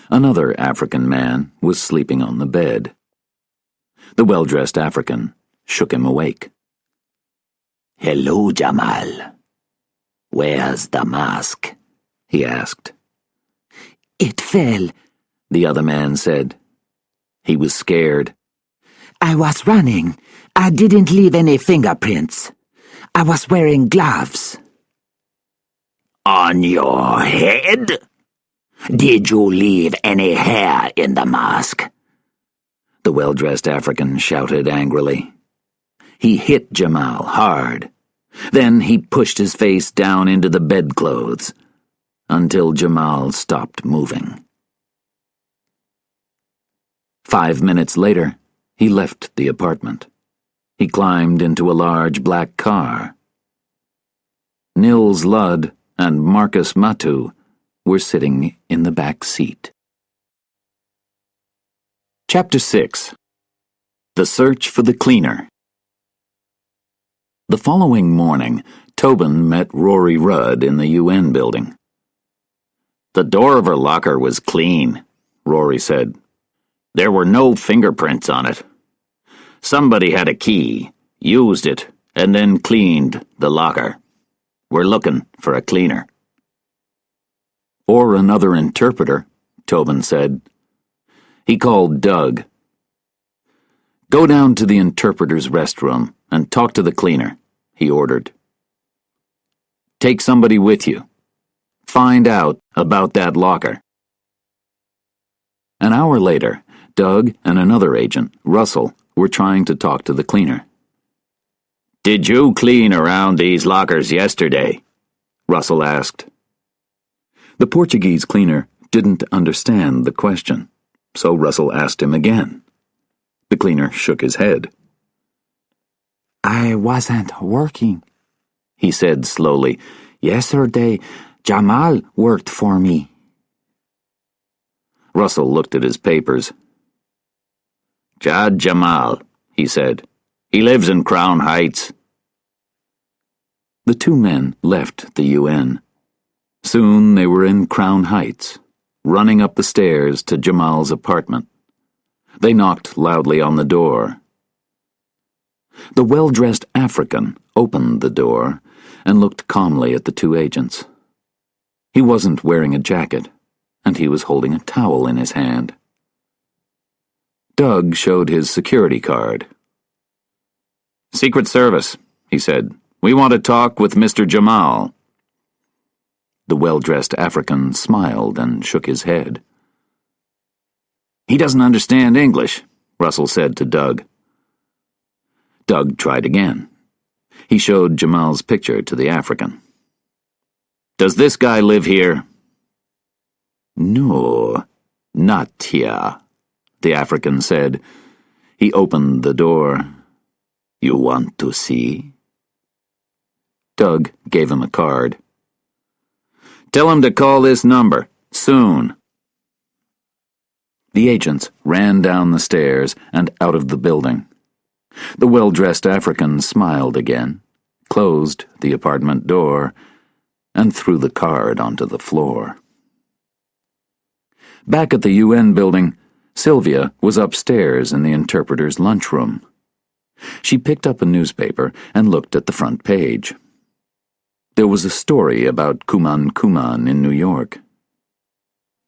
Another African man was sleeping on the bed. The well-dressed African shook him awake. "Hello, Jamal. Where's the mask?" he asked. It fell, the other man said. He was scared. I was running. I didn't leave any fingerprints. I was wearing gloves. On your head? Did you leave any hair in the mask? The well-dressed African shouted angrily. He hit Jamal hard. Then he pushed his face down into the bedclothes until Jamal stopped moving. 5 minutes later, he left the apartment. He climbed into a large black car. Nils Ludd and Marcus Matu were sitting in the back seat. Chapter 6. The Search for the Cleaner. The following morning, Tobin met Rory Rudd in the UN building. The door of her locker was clean, Rory said. There were no fingerprints on it. Somebody had a key, used it, and then cleaned the locker. We're looking for a cleaner. Or another interpreter, Tobin said. He called Doug. Go down to the interpreter's restroom and talk to the cleaner, he ordered. Take somebody with you. Find out about that locker. An hour later, Doug and another agent, Russell, were trying to talk to the cleaner. Did you clean around these lockers yesterday? Russell asked. The Portuguese cleaner didn't understand the question, so Russell asked him again. The cleaner shook his head. I wasn't working, he said slowly. Yesterday, Jamal worked for me. Russell looked at his papers. Jad Jamal, he said. He lives in Crown Heights. The two men left the UN. Soon they were in Crown Heights, running up the stairs to Jamal's apartment. They knocked loudly on the door. The well-dressed African opened the door and looked calmly at the two agents. He wasn't wearing a jacket, and he was holding a towel in his hand. Doug showed his security card. Secret Service, he said. We want to talk with Mr. Jamal. The well-dressed African smiled and shook his head. "He doesn't understand English," Russell said to Doug. Doug tried again. He showed Jamal's picture to the African. "Does this guy live here?" "No, not here," the African said. He opened the door. "You want to see?" Doug gave him a card. "Tell him to call this number, soon." The agents ran down the stairs and out of the building. The well-dressed African smiled again, closed the apartment door, and threw the card onto the floor. Back at the UN building, Sylvia was upstairs in the interpreter's lunchroom. She picked up a newspaper and looked at the front page. There was a story about Kuman Kuman in New York.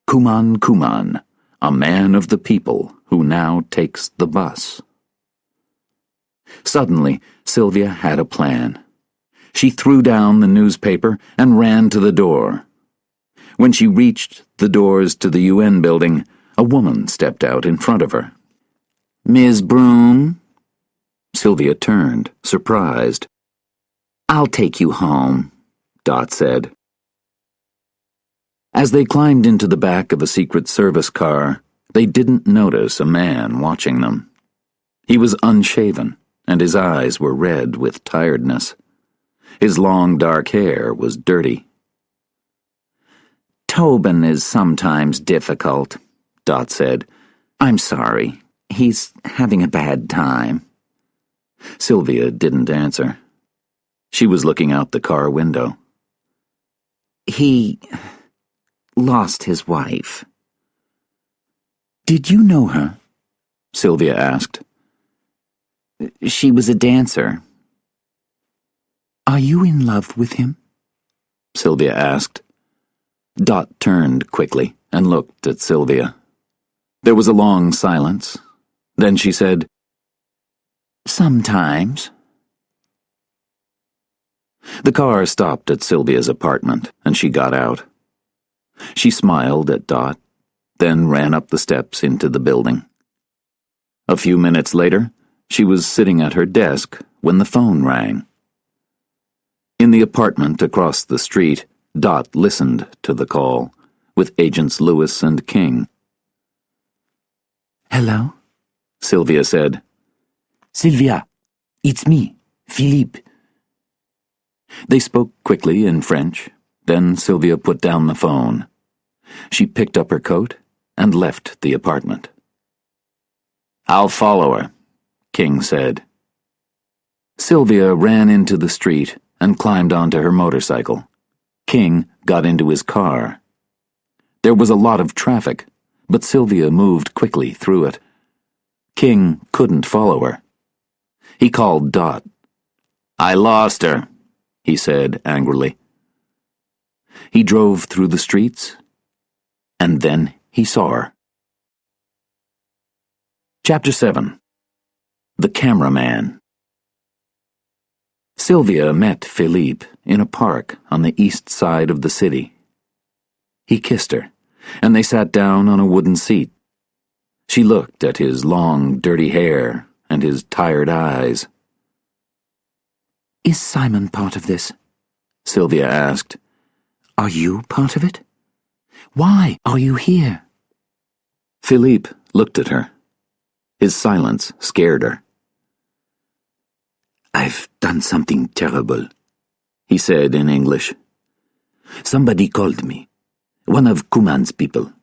Kuman Kuman, a man of the people who now takes the bus. Suddenly, Sylvia had a plan. She threw down the newspaper and ran to the door. When she reached the doors to the UN building, a woman stepped out in front of her. "Ms. Broome?" Sylvia turned, surprised. "I'll take you home," Dot said. As they climbed into the back of a Secret Service car, they didn't notice a man watching them. He was unshaven, and his eyes were red with tiredness. His long dark hair was dirty. "Tobin is sometimes difficult," Dot said. "I'm sorry. He's having a bad time." Sylvia didn't answer. She was looking out the car window. "He lost his wife." "Did you know her?" Sylvia asked. "She was a dancer." "Are you in love with him?" Sylvia asked. Dot turned quickly and looked at Sylvia. There was a long silence. Then she said, "Sometimes." The car stopped at Sylvia's apartment, and she got out. She smiled at Dot, then ran up the steps into the building. A few minutes later, she was sitting at her desk when the phone rang. In the apartment across the street, Dot listened to the call, with Agents Lewis and King. "Hello?" Sylvia said. "Sylvia, it's me, Philippe." They spoke quickly in French. Then Sylvia put down the phone. She picked up her coat and left the apartment. "I'll follow her," King said. Sylvia ran into the street and climbed onto her motorcycle. King got into his car. There was a lot of traffic, but Sylvia moved quickly through it. King couldn't follow her. He called Dot. "I lost her," he said angrily. He drove through the streets, and then he saw her. Chapter 7. The Cameraman. Sylvia met Philippe in a park on the east side of the city. He kissed her, and they sat down on a wooden seat. She looked at his long, dirty hair and his tired eyes. "Is Simon part of this?" Sylvia asked. "Are you part of it? Why are you here?" Philippe looked at her. His silence scared her. "I've done something terrible," he said in English. "Somebody called me. One of Kuman's people.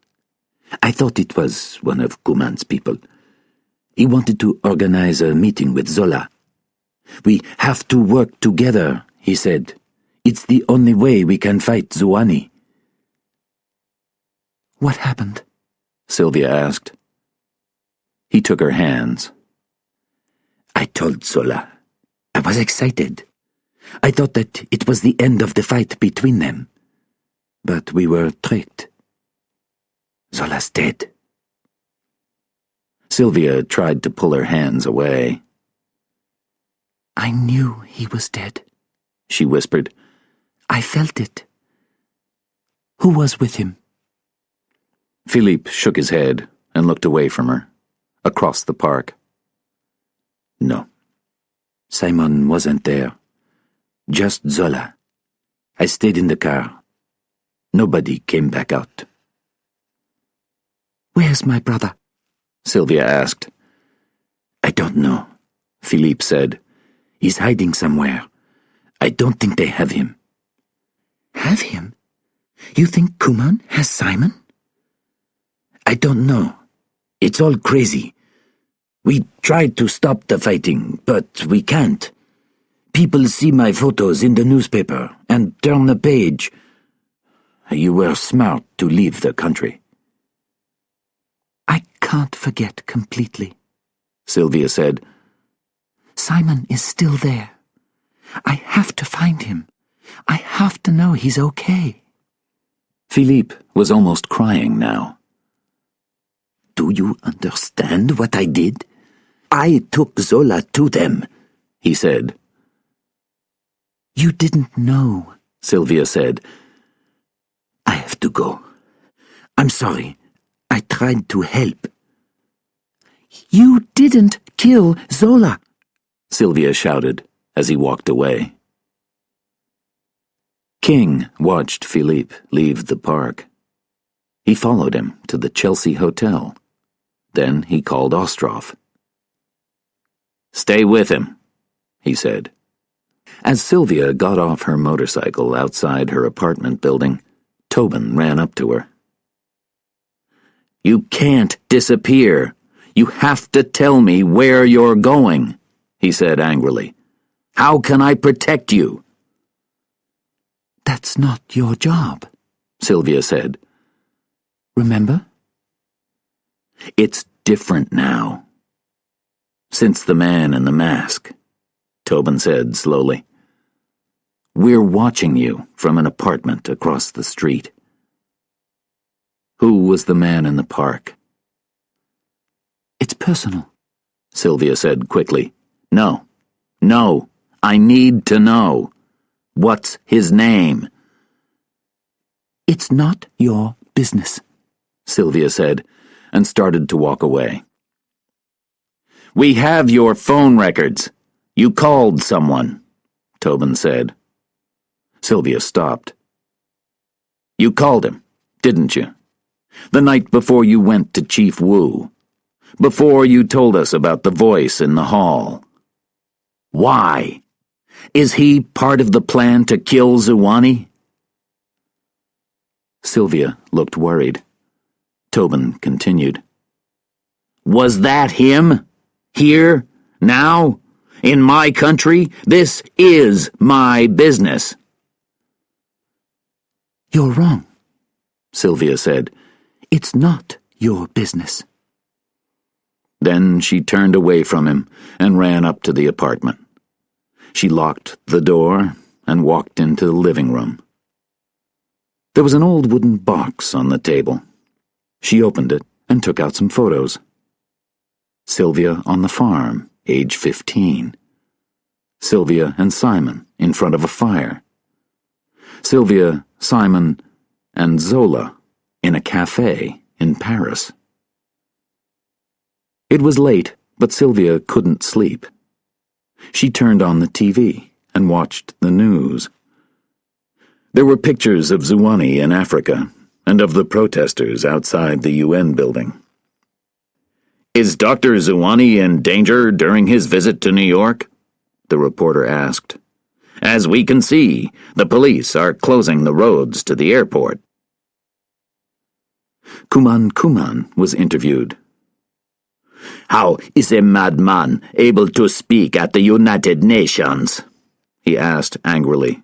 I thought it was one of Kuman's people. He wanted to organize a meeting with Zola. We have to work together, he said. It's the only way we can fight Zouani." "What happened?" Sylvia asked. He took her hands. "I told Zola. I was excited. I thought that it was the end of the fight between them. But we were tricked. Zola's dead." Sylvia tried to pull her hands away. "I knew he was dead," she whispered. "I felt it. Who was with him? Philippe shook his head and looked away from her, across the park. No. Simon wasn't there. Just Zola. I stayed in the car. Nobody came back out. Where's my brother? Sylvia asked. I don't know, Philippe said. He's hiding somewhere. I don't think they have him. Have him? You think Kuman has Simon? I don't know. It's all crazy. We tried to stop the fighting, but we can't. People see my photos in the newspaper and turn the page. You were smart to leave the country. I can't forget completely, Sylvia said. Simon is still there. I have to find him. I have to know he's okay. Philippe was almost crying now. Do you understand what I did? I took Zola to them, he said. You didn't know, Sylvia said. I have to go. I'm sorry. I tried to help. You didn't kill Zola, Sylvia shouted as he walked away. King watched Philippe leave the park. He followed him to the Chelsea Hotel. Then he called Ostrov. "Stay with him," he said. As Sylvia got off her motorcycle outside her apartment building, Tobin ran up to her. "You can't disappear. You have to tell me where you're going," he said angrily. "How can I protect you?" That's not your job, Sylvia said. Remember? It's different now. Since the man in the mask, Tobin said slowly. We're watching you from an apartment across the street. Who was the man in the park? It's personal, Sylvia said quickly. No, I need to know. What's his name? It's not your business, Sylvia said, and started to walk away. We have your phone records. You called someone, Tobin said. Sylvia stopped. You called him, didn't you? The night before you went to Chief Wu. Before you told us about the voice in the hall. Why? Is he part of the plan to kill Zuwani? Sylvia looked worried. Tobin continued. Was that him? Here? Now? In my country? This is my business. You're wrong, Sylvia said. It's not your business. Then she turned away from him and ran up to the apartment. She locked the door and walked into the living room. There was an old wooden box on the table. She opened it and took out some photos. Sylvia on the farm, age 15. Sylvia and Simon in front of a fire. Sylvia, Simon, and Zola in a cafe in Paris. It was late, but Sylvia couldn't sleep. She turned on the TV and watched the news. There were pictures of Zuwani in Africa and of the protesters outside the UN building. Is Dr. Zuwani in danger during his visit to New York? The reporter asked. As we can see, the police are closing the roads to the airport. Kuman was interviewed. How is a madman able to speak at the United Nations? He asked angrily.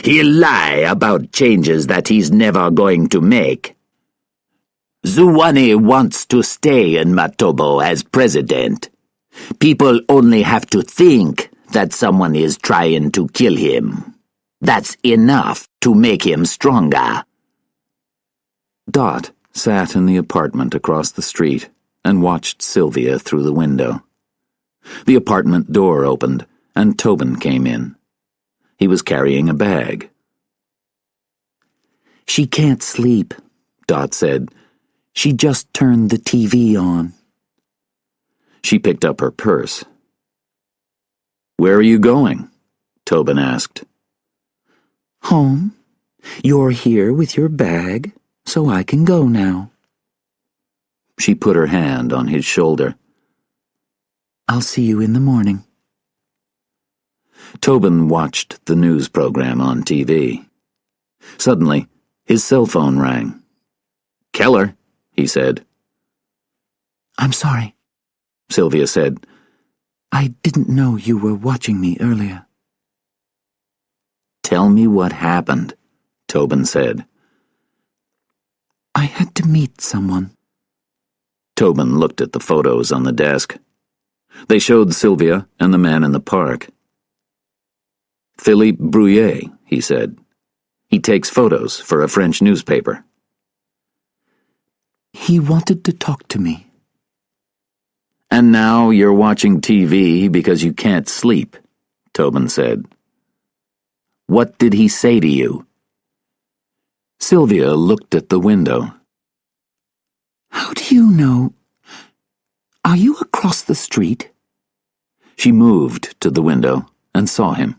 He'll lie about changes that he's never going to make. Zuwani wants to stay in Matobo as president. People only have to think that someone is trying to kill him. That's enough to make him stronger. Dot sat in the apartment across the street and watched Sylvia through the window. The apartment door opened, and Tobin came in. He was carrying a bag. She can't sleep, Dot said. She just turned the TV on. She picked up her purse. "Where are you going?" Tobin asked. Home. You're here with your bag, so I can go now. She put her hand on his shoulder. I'll see you in the morning. Tobin watched the news program on TV. Suddenly, his cell phone rang. "Keller," he said. I'm sorry, Sylvia said. I didn't know you were watching me earlier. "Tell me what happened," Tobin said. I had to meet someone. Tobin looked at the photos on the desk. They showed Sylvia and the man in the park. "Philippe Brouillet," he said. "He takes photos for a French newspaper." He wanted to talk to me. "And now you're watching TV because you can't sleep," Tobin said. "What did he say to you?" Sylvia looked at the window. How do you know? Are you across the street? She moved to the window and saw him.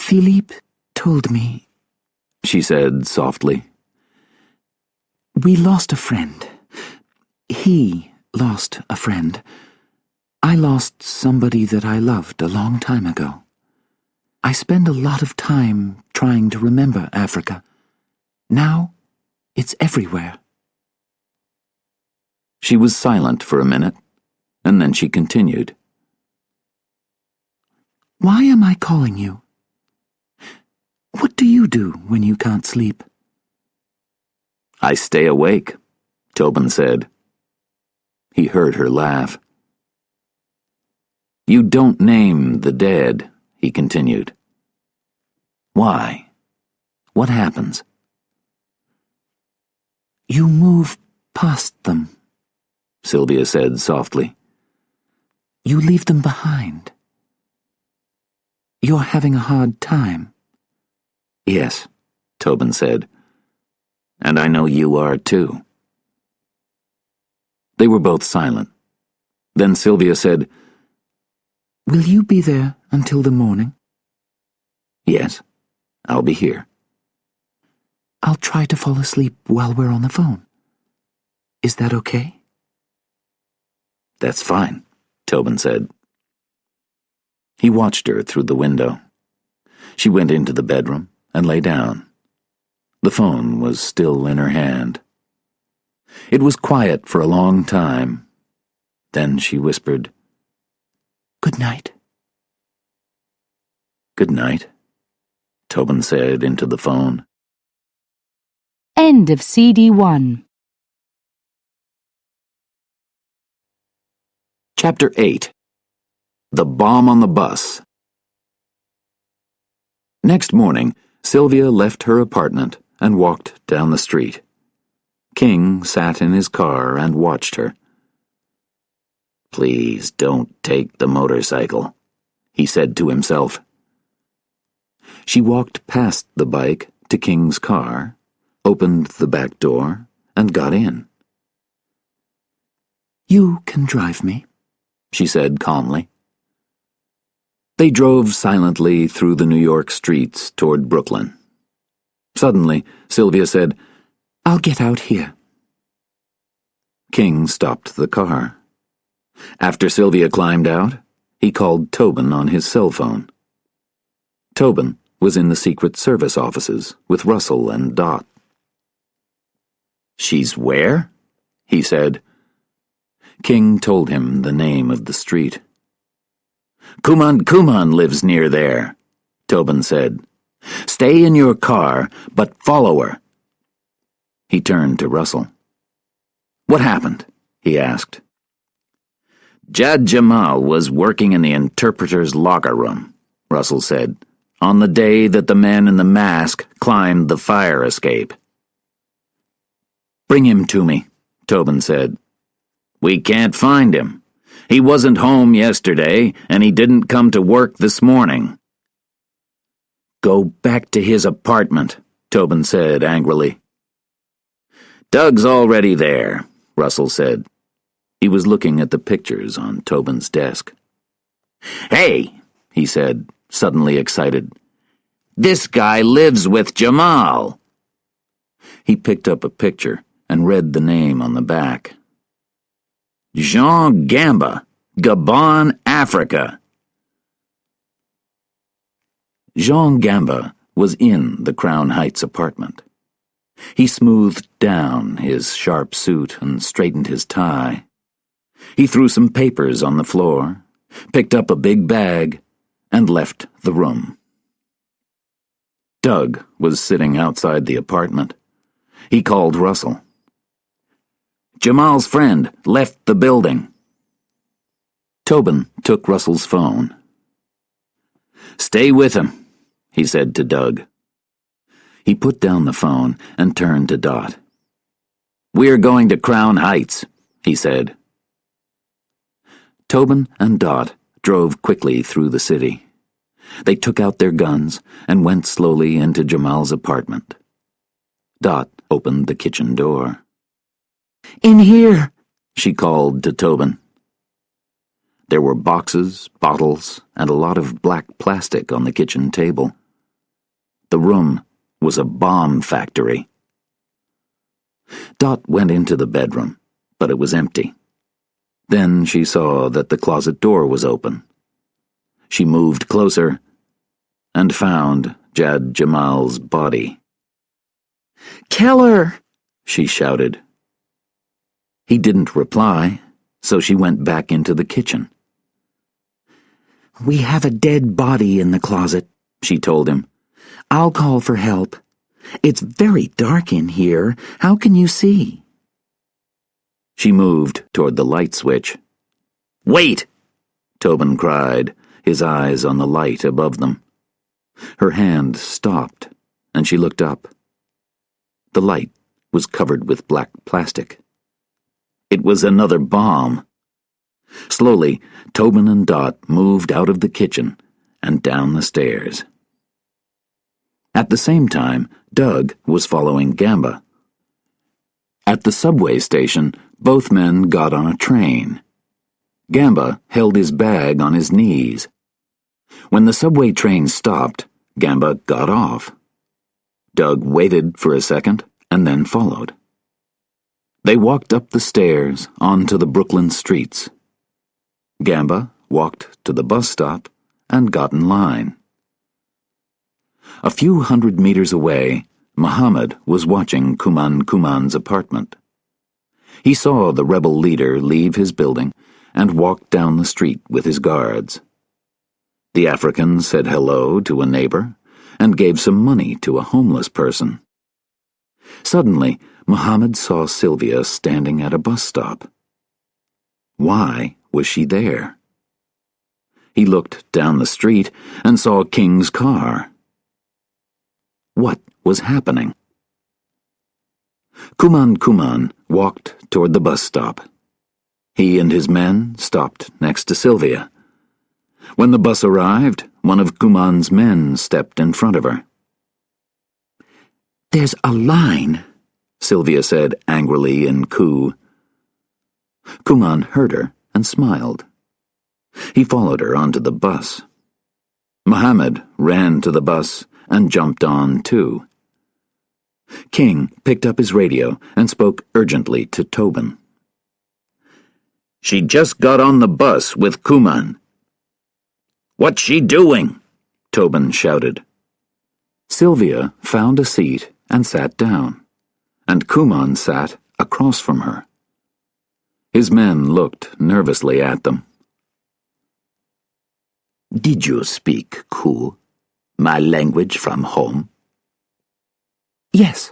Philippe told me, she said softly. We lost a friend. He lost a friend. I lost somebody that I loved a long time ago. I spend a lot of time trying to remember Africa. Now, it's everywhere. She was silent for a minute, and then she continued. Why am I calling you? What do you do when you can't sleep? I stay awake, Tobin said. He heard her laugh. You don't name the dead, he continued. Why? What happens? You move past them, Sylvia said softly. You leave them behind. You're having a hard time. Yes, Tobin said. And I know you are too. They were both silent. Then Sylvia said, Will you be there until the morning? Yes, I'll be here. I'll try to fall asleep while we're on the phone. Is that okay? That's fine, Tobin said. He watched her through the window. She went into the bedroom and lay down. The phone was still in her hand. It was quiet for a long time. Then she whispered, Good night. Good night, Tobin said into the phone. End of CD 1. Chapter 8. The Bomb on the Bus. Next morning, Sylvia left her apartment and walked down the street. King sat in his car and watched her. Please don't take the motorcycle, he said to himself. She walked past the bike to King's car, opened the back door, and got in. You can drive me, she said calmly. They drove silently through the New York streets toward Brooklyn. Suddenly, Sylvia said, I'll get out here. King stopped the car. After Sylvia climbed out, he called Tobin on his cell phone. Tobin was in the Secret Service offices with Russell and Dot. She's where? He said. King told him the name of the street. Kuman lives near there, Tobin said. Stay in your car, but follow her. He turned to Russell. What happened? He asked. Jad Jamal was working in the interpreter's locker room, Russell said, on the day that the man in the mask climbed the fire escape. Bring him to me, Tobin said. We can't find him. He wasn't home yesterday, and he didn't come to work this morning. Go back to his apartment, Tobin said angrily. Doug's already there, Russell said. He was looking at the pictures on Tobin's desk. Hey, he said, suddenly excited. This guy lives with Jamal. He picked up a picture and read the name on the back. Jean Gamba, Gabon, Africa. Jean Gamba was in the Crown Heights apartment. He smoothed down his sharp suit and straightened his tie. He threw some papers on the floor, picked up a big bag, and left the room. Doug was sitting outside the apartment. He called Russell. Jamal's friend left the building. Tobin took Russell's phone. Stay with him, he said to Doug. He put down the phone and turned to Dot. We're going to Crown Heights, he said. Tobin and Dot drove quickly through the city. They took out their guns and went slowly into Jamal's apartment. Dot opened the kitchen door. In here, she called to Tobin. There were boxes, bottles, and a lot of black plastic on the kitchen table. The room was a bomb factory. Dot went into the bedroom, but it was empty. Then she saw that the closet door was open. She moved closer and found Jad Jamal's body. Keller! She shouted. He didn't reply, so she went back into the kitchen. We have a dead body in the closet, she told him. I'll call for help. It's very dark in here. How can you see? She moved toward the light switch. Wait! Tobin cried, his eyes on the light above them. Her hand stopped, and she looked up. The light was covered with black plastic. It was another bomb. Slowly, Tobin and Dot moved out of the kitchen and down the stairs. At the same time, Doug was following Gamba. At the subway station, both men got on a train. Gamba held his bag on his knees. When the subway train stopped, Gamba got off. Doug waited for a second and then followed. They walked up the stairs onto the Brooklyn streets. Gamba walked to the bus stop and got in line. A few 100 meters away, Muhammad was watching Kuman's apartment. He saw the rebel leader leave his building and walk down the street with his guards. The African said hello to a neighbor and gave some money to a homeless person. Suddenly, Muhammad saw Sylvia standing at a bus stop. Why was she there? He looked down the street and saw King's car. What was happening? Kuman walked toward the bus stop. He and his men stopped next to Sylvia. When the bus arrived, one of Kuman's men stepped in front of her. There's a line, Sylvia said angrily in Ku. Kuman heard her and smiled. He followed her onto the bus. Muhammad ran to the bus and jumped on too. King picked up his radio and spoke urgently to Tobin. She just got on the bus with Kuman. What's she doing? Tobin shouted. Sylvia found a seat and sat down, and Kuman sat across from her. His men looked nervously at them. Did you speak Ku, my language from home? Yes,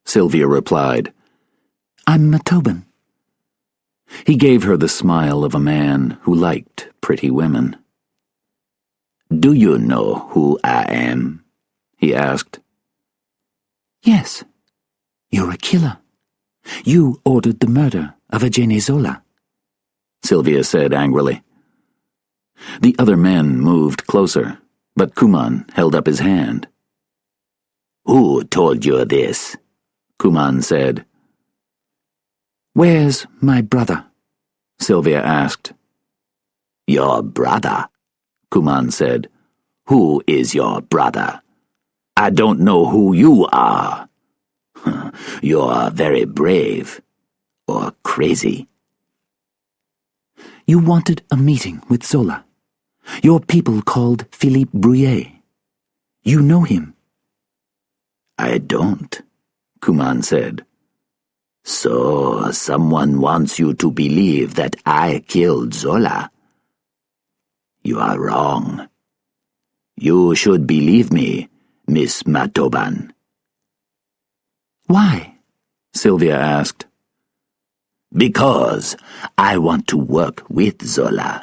Sylvia replied. I'm Tobin. He gave her the smile of a man who liked pretty women. Do you know who I am? He asked. Yes, you're a killer. You ordered the murder of Ajeni Zola, Sylvia said angrily. The other men moved closer, but Kuman held up his hand. "Who told you this?" Kuman said. "Where's my brother?" Sylvia asked. "Your brother?" Kuman said. "Who is your brother? I don't know who you are. You're very brave. Or crazy." "You wanted a meeting with Zola. Your people called Philippe Brouillet. You know him." "I don't," Kuman said. "So someone wants you to believe that I killed Zola? You are wrong. You should believe me, Miss Matoban." "Why?" Sylvia asked. "Because I want to work with Zola.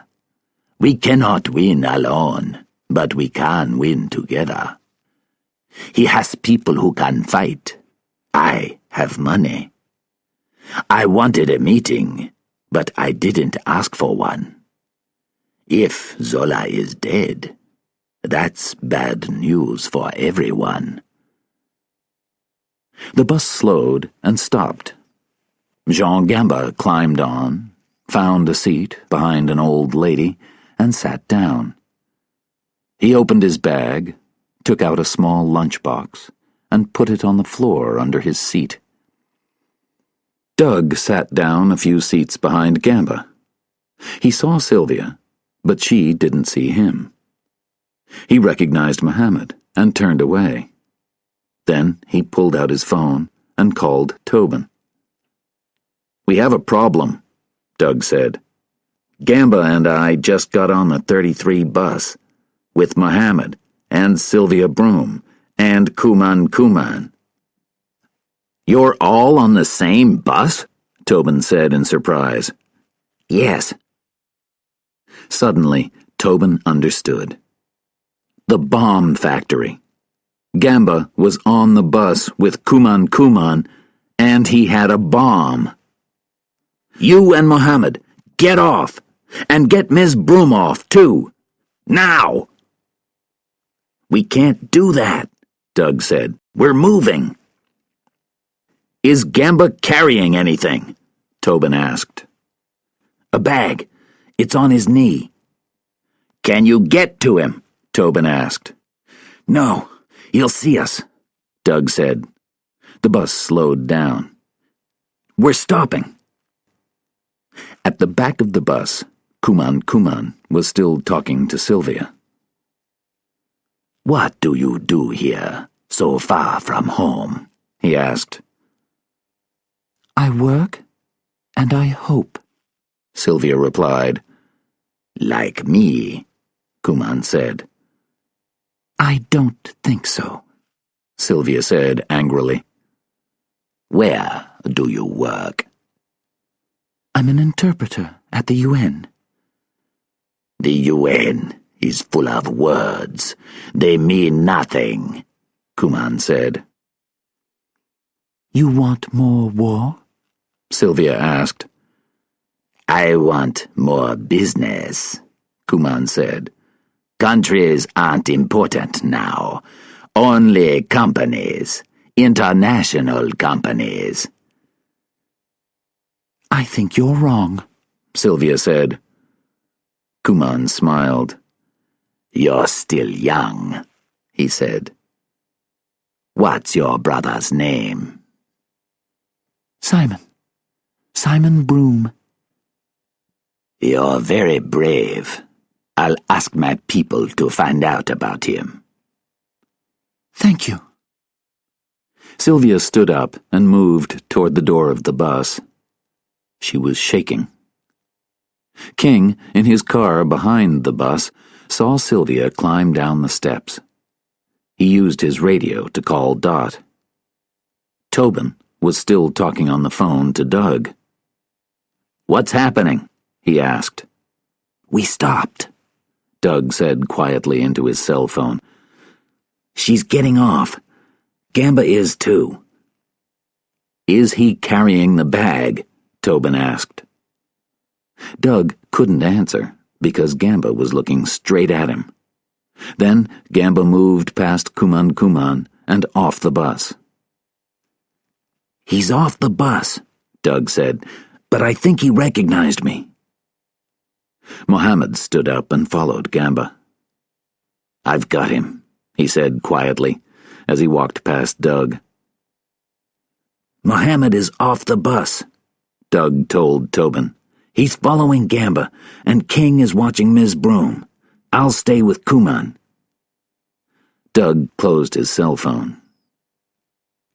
We cannot win alone, but we can win together. He has people who can fight. I have money. I wanted a meeting, but I didn't ask for one. If Zola is dead, that's bad news for everyone." The bus slowed and stopped. Jean Gamba climbed on, found a seat behind an old lady, and sat down. He opened his bag, took out a small lunchbox, and put it on the floor under his seat. Doug sat down a few seats behind Gamba. He saw Sylvia, but she didn't see him. He recognized Mohammed and turned away. Then he pulled out his phone and called Tobin. "We have a problem," Doug said. "Gamba and I just got on the 33 bus with Mohammed and Sylvia Broome and Kuman. "You're all on the same bus?" Tobin said in surprise. "Yes." Suddenly, Tobin understood. The bomb factory. Gamba was on the bus with Kuman, and he had a bomb. "You and Mohammed, get off, and get Ms. Broome off, too. Now!" "We can't do that," Doug said. "We're moving." "Is Gamba carrying anything?" Tobin asked. "A bag. It's on his knee." "Can you get to him?" Tobin asked. "No, he'll see us," Doug said. The bus slowed down. "We're stopping." At the back of the bus, Kuman was still talking to Sylvia. "What do you do here, so far from home?" he asked. "I work, and I hope," Sylvia replied. "Like me," Kuman said. "I don't think so," Sylvia said angrily. "Where do you work?" "I'm an interpreter at the UN." "The UN is full of words. They mean nothing," Kuman said. "You want more war?" Sylvia asked. "I want more business," Kuman said. "Countries aren't important now. Only companies. International companies." "I think you're wrong," Sylvia said. Kuman smiled. "You're still young," he said. "What's your brother's name?" Simon Broome." "You're very brave. I'll ask my people to find out about him." "Thank you." Sylvia stood up and moved toward the door of the bus. She was shaking. King, in his car behind the bus, saw Sylvia climb down the steps. He used his radio to call Dot. Tobin was still talking on the phone to Doug. "What's happening?" he asked. "We stopped," Doug said quietly into his cell phone. "She's getting off. Gamba is too." "Is he carrying the bag?" Tobin asked. Doug couldn't answer because Gamba was looking straight at him. Then Gamba moved past Kuman and off the bus. "He's off the bus," Doug said, "but I think he recognized me." Mohammed stood up and followed Gamba. "I've got him," he said quietly as he walked past Doug. "Mohammed is off the bus," Doug told Tobin. "He's following Gamba, and King is watching Ms. Broome. I'll stay with Kuman." Doug closed his cell phone.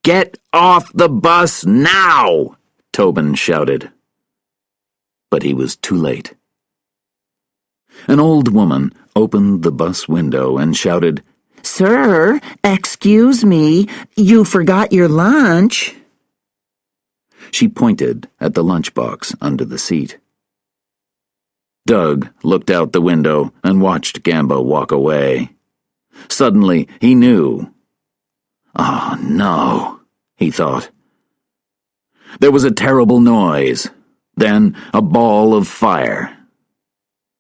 "Get off the bus now!" Tobin shouted. But he was too late. An old woman opened the bus window and shouted, "Sir, excuse me, you forgot your lunch." She pointed at the lunchbox under the seat. Doug looked out the window and watched Gamba walk away. Suddenly, he knew. "Oh, no," he thought. There was a terrible noise, then a ball of fire.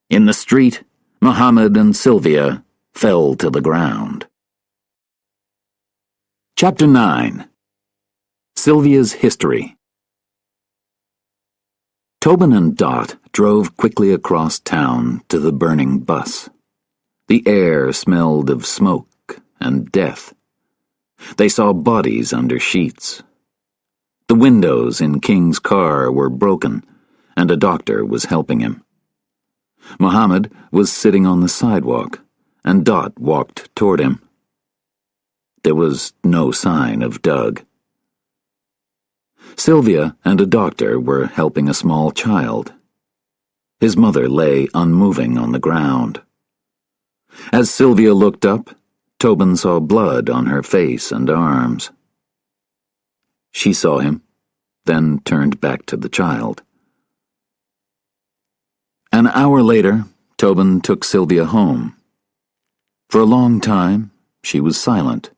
In the street, Mohammed and Sylvia fell to the ground. Chapter 9. Sylvia's History. Tobin and Dot drove quickly across town to the burning bus. The air smelled of smoke and death. They saw bodies under sheets. The windows in King's car were broken, and a doctor was helping him. Mohammed was sitting on the sidewalk, and Dot walked toward him. There was no sign of Doug. Sylvia and a doctor were helping a small child. His mother lay unmoving on the ground. As Sylvia looked up, Tobin saw blood on her face and arms. She saw him, then turned back to the child. An hour later, Tobin took Sylvia home. For a long time, she was silent.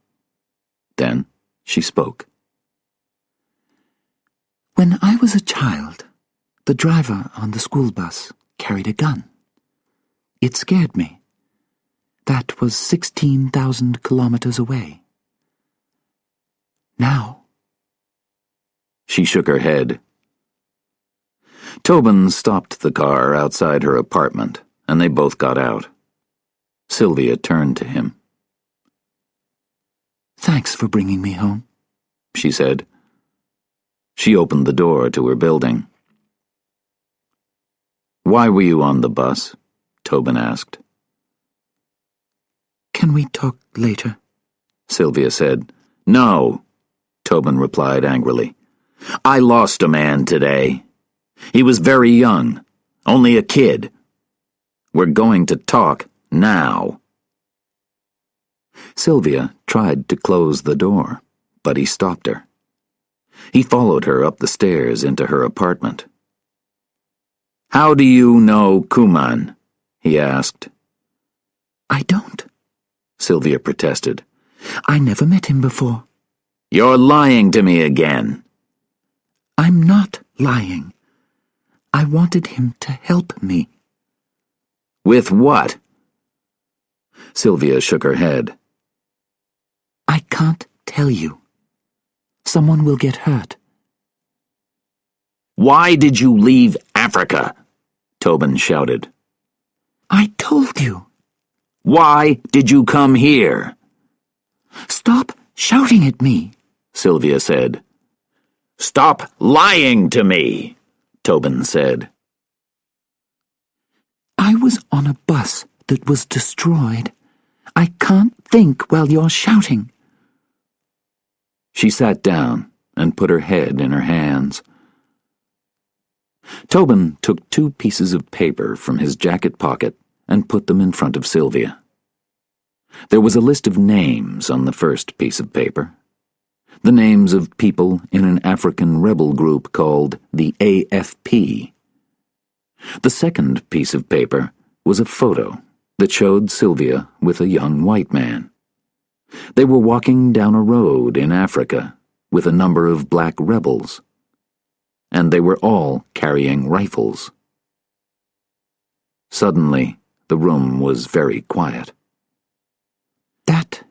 Then she spoke. "When I was a child, the driver on the school bus carried a gun. It scared me. That was 16,000 kilometers away. Now..." She shook her head. Tobin stopped the car outside her apartment, and they both got out. Sylvia turned to him. "Thanks for bringing me home," she said. She opened the door to her building. "Why were you on the bus?" Tobin asked. "Can we talk later?" Sylvia said. "No," Tobin replied angrily. "I lost a man today. He was very young, only a kid. We're going to talk now." Sylvia tried to close the door, but he stopped her. He followed her up the stairs into her apartment. "How do you know Kuman?" he asked. "I don't," Sylvia protested. "I never met him before." "You're lying to me again." "I'm not lying. I wanted him to help me." "With what?" Sylvia shook her head. "I can't tell you. Someone will get hurt." "Why did you leave Africa?" Tobin shouted. "I told you." "Why did you come here?" "Stop shouting at me," Sylvia said. "Stop lying to me," Tobin said. "I was on a bus that was destroyed. I can't think while you're shouting." She sat down and put her head in her hands. Tobin took 2 pieces of paper from his jacket pocket and put them in front of Sylvia. There was a list of names on the first piece of paper. The names of people in an African rebel group called the AFP. The second piece of paper was a photo that showed Sylvia with a young white man. They were walking down a road in Africa with a number of black rebels, and they were all carrying rifles. Suddenly, the room was very quiet. That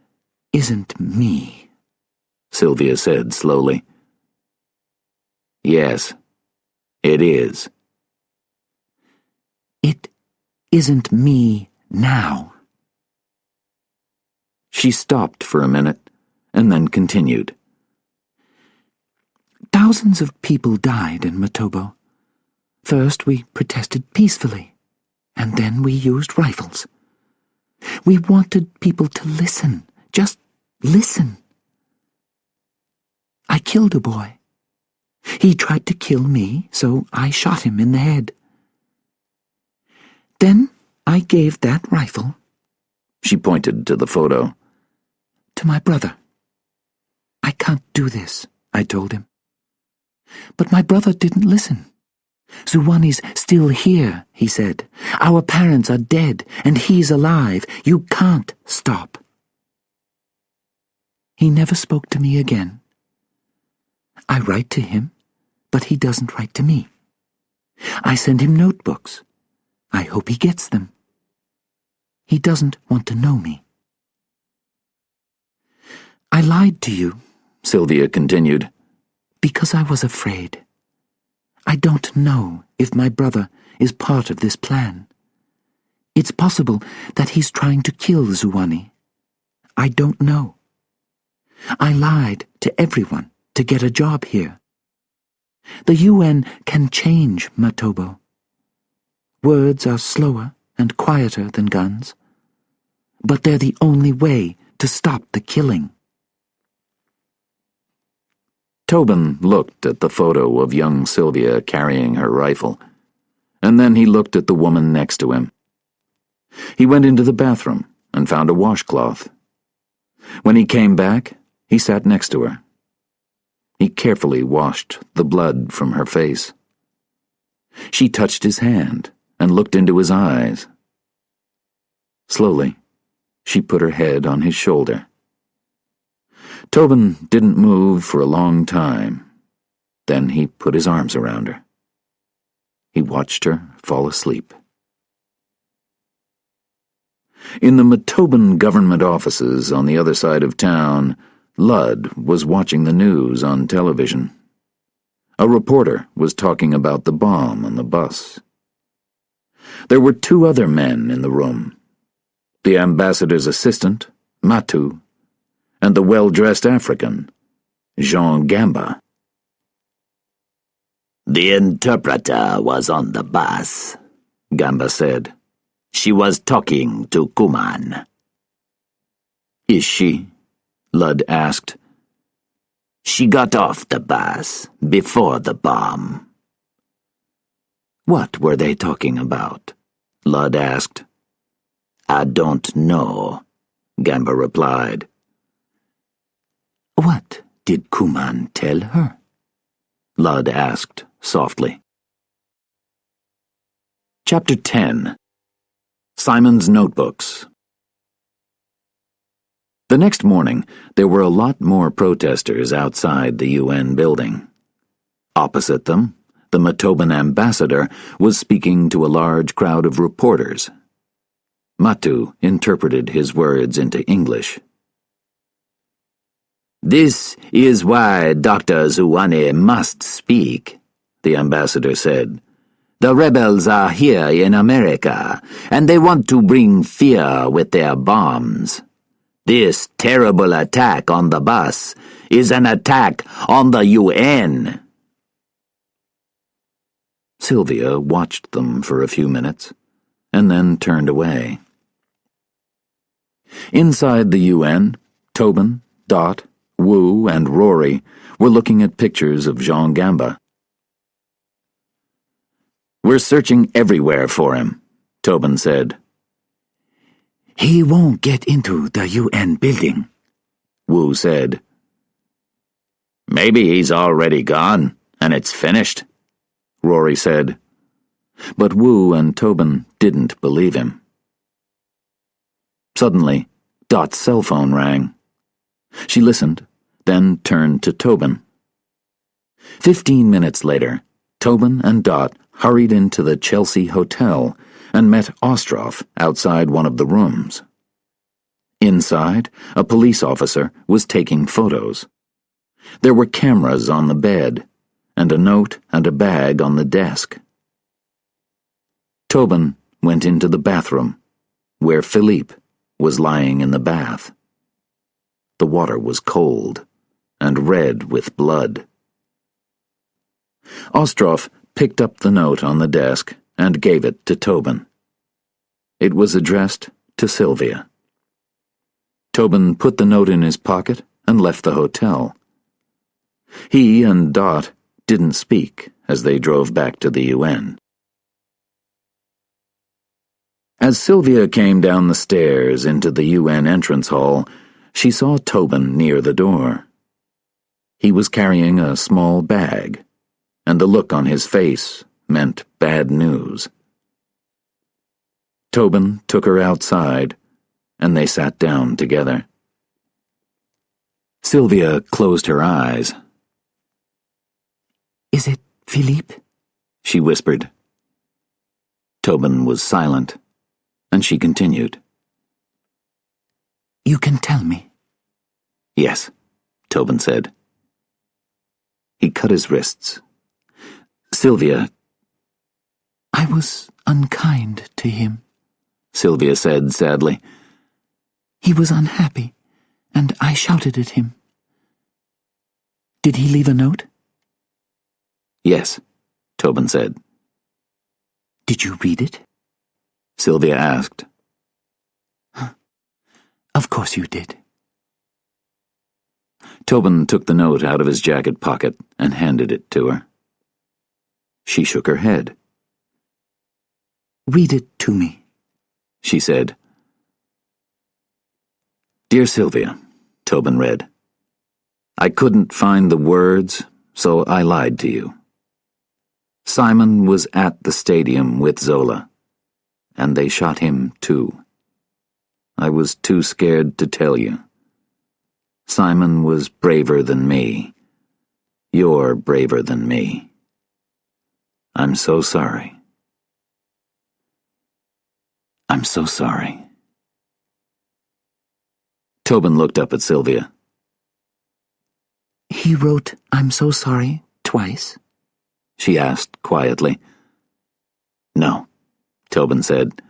isn't me, Sylvia said slowly. Yes, it is. It isn't me now. She stopped for a minute and then continued. Thousands of people died in Matobo. First we protested peacefully, and then we used rifles. We wanted people to listen, just listen. I killed a boy. He tried to kill me, so I shot him in the head. Then I gave that rifle, she pointed to the photo, to my brother. I can't do this, I told him. But my brother didn't listen. Zuwani's still here, he said. Our parents are dead, and he's alive. You can't stop. He never spoke to me again. I write to him, but he doesn't write to me. I send him notebooks. I hope he gets them. He doesn't want to know me. I lied to you, Sylvia continued, because I was afraid. I don't know if my brother is part of this plan. It's possible that he's trying to kill Zuwani. I don't know. I lied to everyone to get a job here. The UN can change Matobo. Words are slower and quieter than guns, but they're the only way to stop the killing. Tobin looked at the photo of young Sylvia carrying her rifle, and then he looked at the woman next to him. He went into the bathroom and found a washcloth. When he came back, he sat next to her. He carefully washed the blood from her face. She touched his hand and looked into his eyes. Slowly, she put her head on his shoulder. Tobin didn't move for a long time. Then he put his arms around her. He watched her fall asleep. In the Matoban government offices on the other side of town, Ludd was watching the news on television. A reporter was talking about the bomb on the bus. There were two other men in the room. The ambassador's assistant, Matu, and the well-dressed African, Jean Gamba. The interpreter was on the bus, Gamba said. She was talking to Kuman. Is she? Ludd asked. She got off the bus before the bomb. What were they talking about? Ludd asked. I don't know, Gamba replied. What did Kuman tell her? Ludd asked softly. Chapter 10. Simon's Notebooks. The next morning, there were a lot more protesters outside the UN building. Opposite them, the Matoban ambassador was speaking to a large crowd of reporters. Matu interpreted his words into English. This is why Dr. Zuwani must speak, the ambassador said. The rebels are here in America, and they want to bring fear with their bombs. This terrible attack on the bus is an attack on the UN. Sylvia watched them for a few minutes, and then turned away. Inside the UN, Tobin, Dot, Wu, and Rory were looking at pictures of Jean Gamba. We're searching everywhere for him, Tobin said. He won't get into the UN building, Wu said. Maybe he's already gone, and it's finished, Rory said. But Wu and Tobin didn't believe him. Suddenly, Dot's cell phone rang. She listened, then turned to Tobin. 15 minutes later, Tobin and Dot hurried into the Chelsea Hotel and met Ostroff outside one of the rooms. Inside, a police officer was taking photos. There were cameras on the bed, and a note and a bag on the desk. Tobin went into the bathroom, where Philippe was lying in the bath. The water was cold and red with blood. Ostroff picked up the note on the desk and gave it to Tobin. It was addressed to Sylvia. Tobin put the note in his pocket and left the hotel. He and Dot didn't speak as they drove back to the UN. As Sylvia came down the stairs into the UN entrance hall, she saw Tobin near the door. He was carrying a small bag, and the look on his face meant bad news. Tobin took her outside, and they sat down together. Sylvia closed her eyes. "Is it Philippe?" she whispered. Tobin was silent, and she continued. "You can tell me." "Yes," Tobin said. He cut his wrists. "Sylvia—" "I was unkind to him," Sylvia said sadly. "He was unhappy, and I shouted at him. Did he leave a note?" "Yes," Tobin said. "Did you read it?" Sylvia asked. "Of course you did." Tobin took the note out of his jacket pocket and handed it to her. She shook her head. "Read it to me," she said. "Dear Sylvia," Tobin read. "I couldn't find the words, so I lied to you. Simon was at the stadium with Zola, and they shot him too. I was too scared to tell you. Simon was braver than me. You're braver than me. I'm so sorry. I'm so sorry." Tobin looked up at Sylvia. "He wrote, 'I'm so sorry,' twice?" she asked quietly. "No," Tobin said.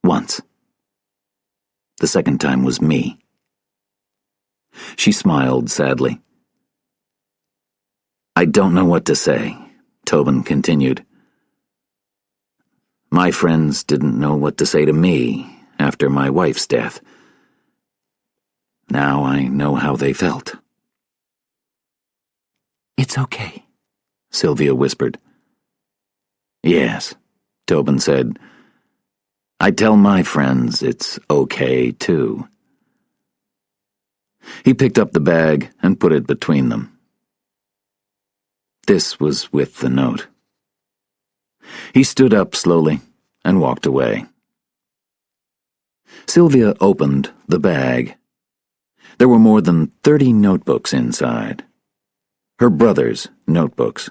"Once. The second time was me." She smiled sadly. "I don't know what to say," Tobin continued. "My friends didn't know what to say to me after my wife's death. Now I know how they felt." "It's okay," Sylvia whispered. "Yes," Tobin said. "I tell my friends it's okay, too." He picked up the bag and put it between them. This was with the note. He stood up slowly and walked away. Sylvia opened the bag. There were more than 30 notebooks inside. Her brother's notebooks.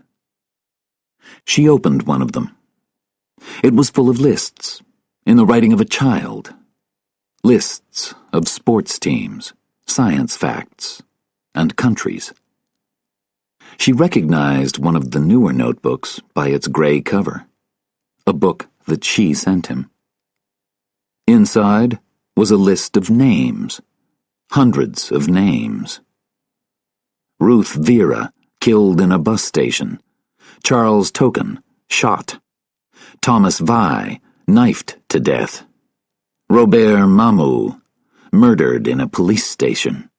She opened one of them. It was full of lists, in the writing of a child. Lists of sports teams, science facts, and countries. She recognized one of the newer notebooks by its gray cover, a book that she sent him. Inside was a list of names, hundreds of names. Ruth Vera, killed in a bus station. Charles Token, shot. Thomas Vi, knifed to death. Robert Mamou, murdered in a police station.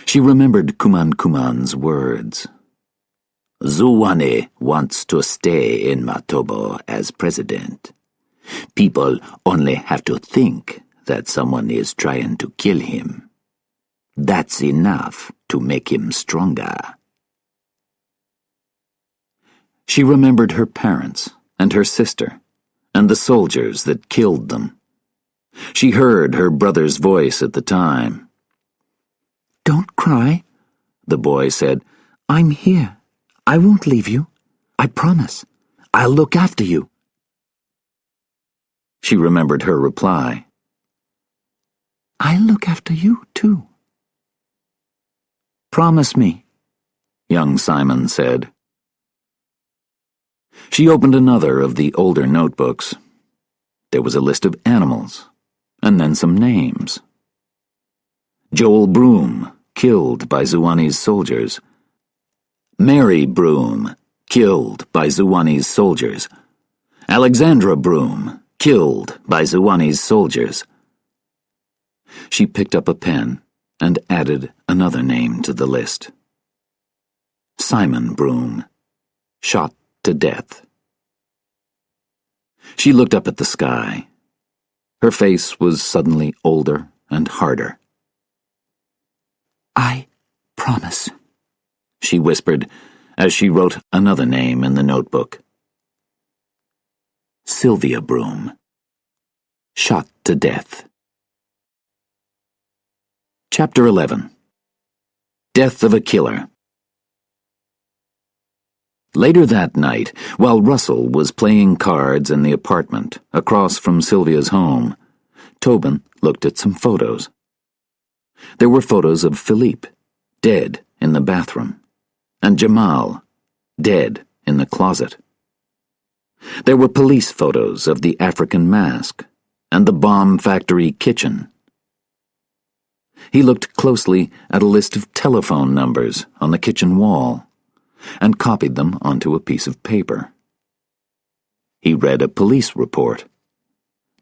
She remembered Kuman's words. "Zouane wants to stay in Matobo as president. People only have to think that someone is trying to kill him. That's enough to make him stronger." She remembered her parents and her sister and the soldiers that killed them. She heard her brother's voice at the time. "Don't cry," the boy said. "I'm here. I won't leave you. I promise. I'll look after you." She remembered her reply. I look after you, too. Promise me, young Simon said. She opened another of the older notebooks. There was a list of animals, and then some names. Joel Broome, killed by Zuani's soldiers. Mary Broome, killed by Zuani's soldiers. Alexandra Broome, killed by Zuani's soldiers. She picked up a pen and added another name to the list. Simon Broome, shot to death. She looked up at the sky. Her face was suddenly older and harder. I promise, she whispered as she wrote another name in the notebook. Sylvia Broome, shot to death. Chapter 11. Death of a Killer. Later that night, while Russell was playing cards in the apartment across from Sylvia's home, Tobin looked at some photos. There were photos of Philippe, dead in the bathroom, and Jamal, dead in the closet. There were police photos of the African mask and the bomb factory kitchen. He looked closely at a list of telephone numbers on the kitchen wall and copied them onto a piece of paper. He read a police report.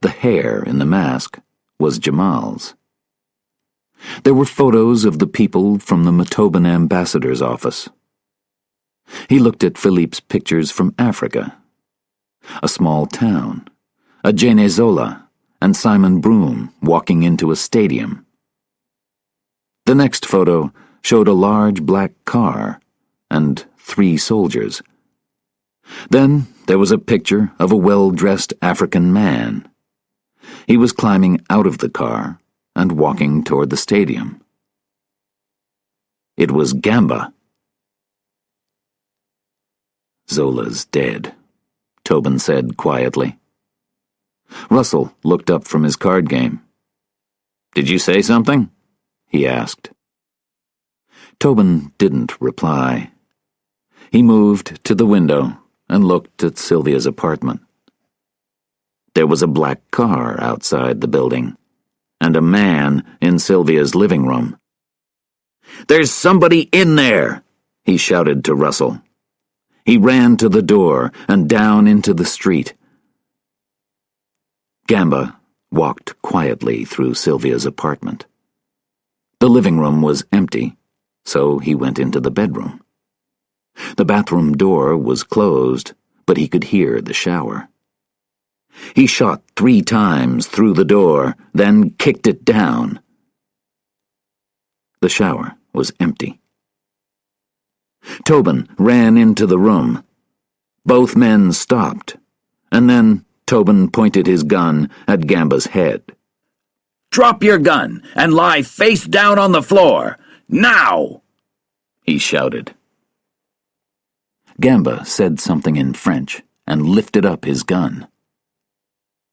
The hair in the mask was Jamal's. There were photos of the people from the Motoban ambassador's office. He looked at Philippe's pictures from Africa. A small town, a Genezola, and Simon Broome walking into a stadium. The next photo showed a large black car and 3 soldiers. Then there was a picture of a well-dressed African man. He was climbing out of the car and walking toward the stadium. It was Gamba. Zola's dead, Tobin said quietly. Russell looked up from his card game. Did you say something? He asked. Tobin didn't reply. He moved to the window and looked at Sylvia's apartment. There was a black car outside the building, and a man in Sylvia's living room. "There's somebody in there!" he shouted to Russell. He ran to the door and down into the street. Gamba walked quietly through Sylvia's apartment. The living room was empty, so he went into the bedroom. The bathroom door was closed, but he could hear the shower. He shot 3 times through the door, then kicked it down. The shower was empty. Tobin ran into the room. Both men stopped, and then Tobin pointed his gun at Gamba's head. "Drop your gun and lie face down on the floor, now!" he shouted. Gamba said something in French and lifted up his gun.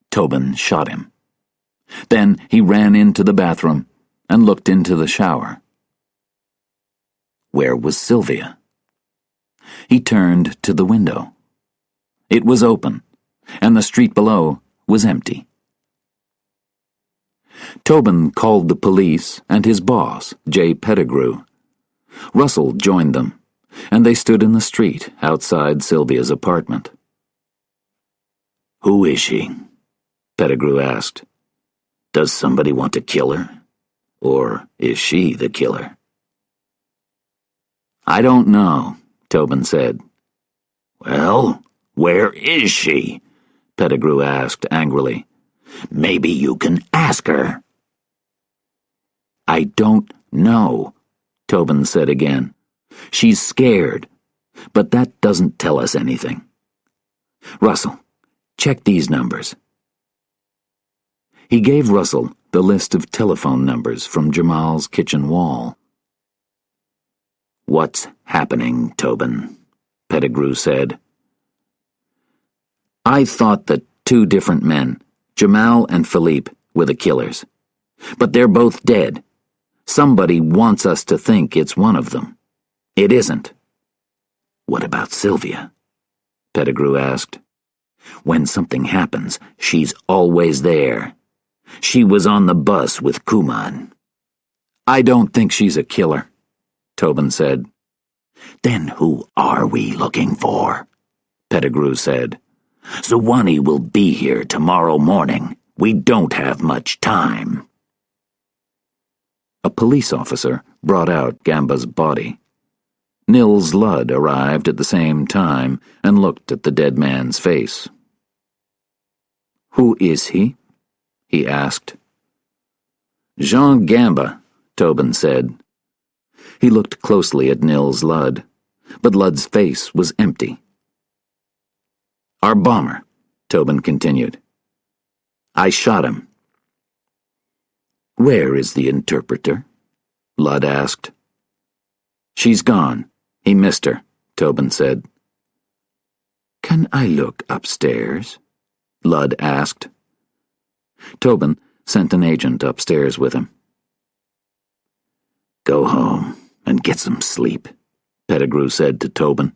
Tobin shot him. Then he ran into the bathroom and looked into the shower. Where was Sylvia? He turned to the window. It was open, and the street below was empty. Tobin called the police and his boss, Jay Pettigrew. Russell joined them, and they stood in the street outside Sylvia's apartment. "Who is she?" Pettigrew asked. "Does somebody want to kill her? Or is she the killer?" "I don't know," Tobin said. "Well, where is she?" Pettigrew asked angrily. "Maybe you can ask her." "I don't know," Tobin said again. "She's scared, but that doesn't tell us anything. Russell, check these numbers." He gave Russell the list of telephone numbers from Jamal's kitchen wall. "What's happening, Tobin?" Pettigrew said. "I thought that 2 different men, Jamal and Philippe, were the killers. But they're both dead. Somebody wants us to think it's one of them. It isn't." "What about Sylvia?" Pettigrew asked. "When something happens, she's always there. She was on the bus with Kuman." "I don't think she's a killer," Tobin said. "Then who are we looking for?" Pettigrew said. "Zuwani will be here tomorrow morning. We don't have much time." A police officer brought out Gamba's body. Nils Ludd arrived at the same time and looked at the dead man's face. "Who is he?" he asked. "Jean Gamba," Tobin said. He looked closely at Nils Ludd, but Ludd's face was empty. "Our bomber," Tobin continued. "I shot him." "Where is the interpreter?" Ludd asked. "She's gone. He missed her," Tobin said. "Can I look upstairs?" Ludd asked. Tobin sent an agent upstairs with him. "Go home and get some sleep," Pettigrew said to Tobin.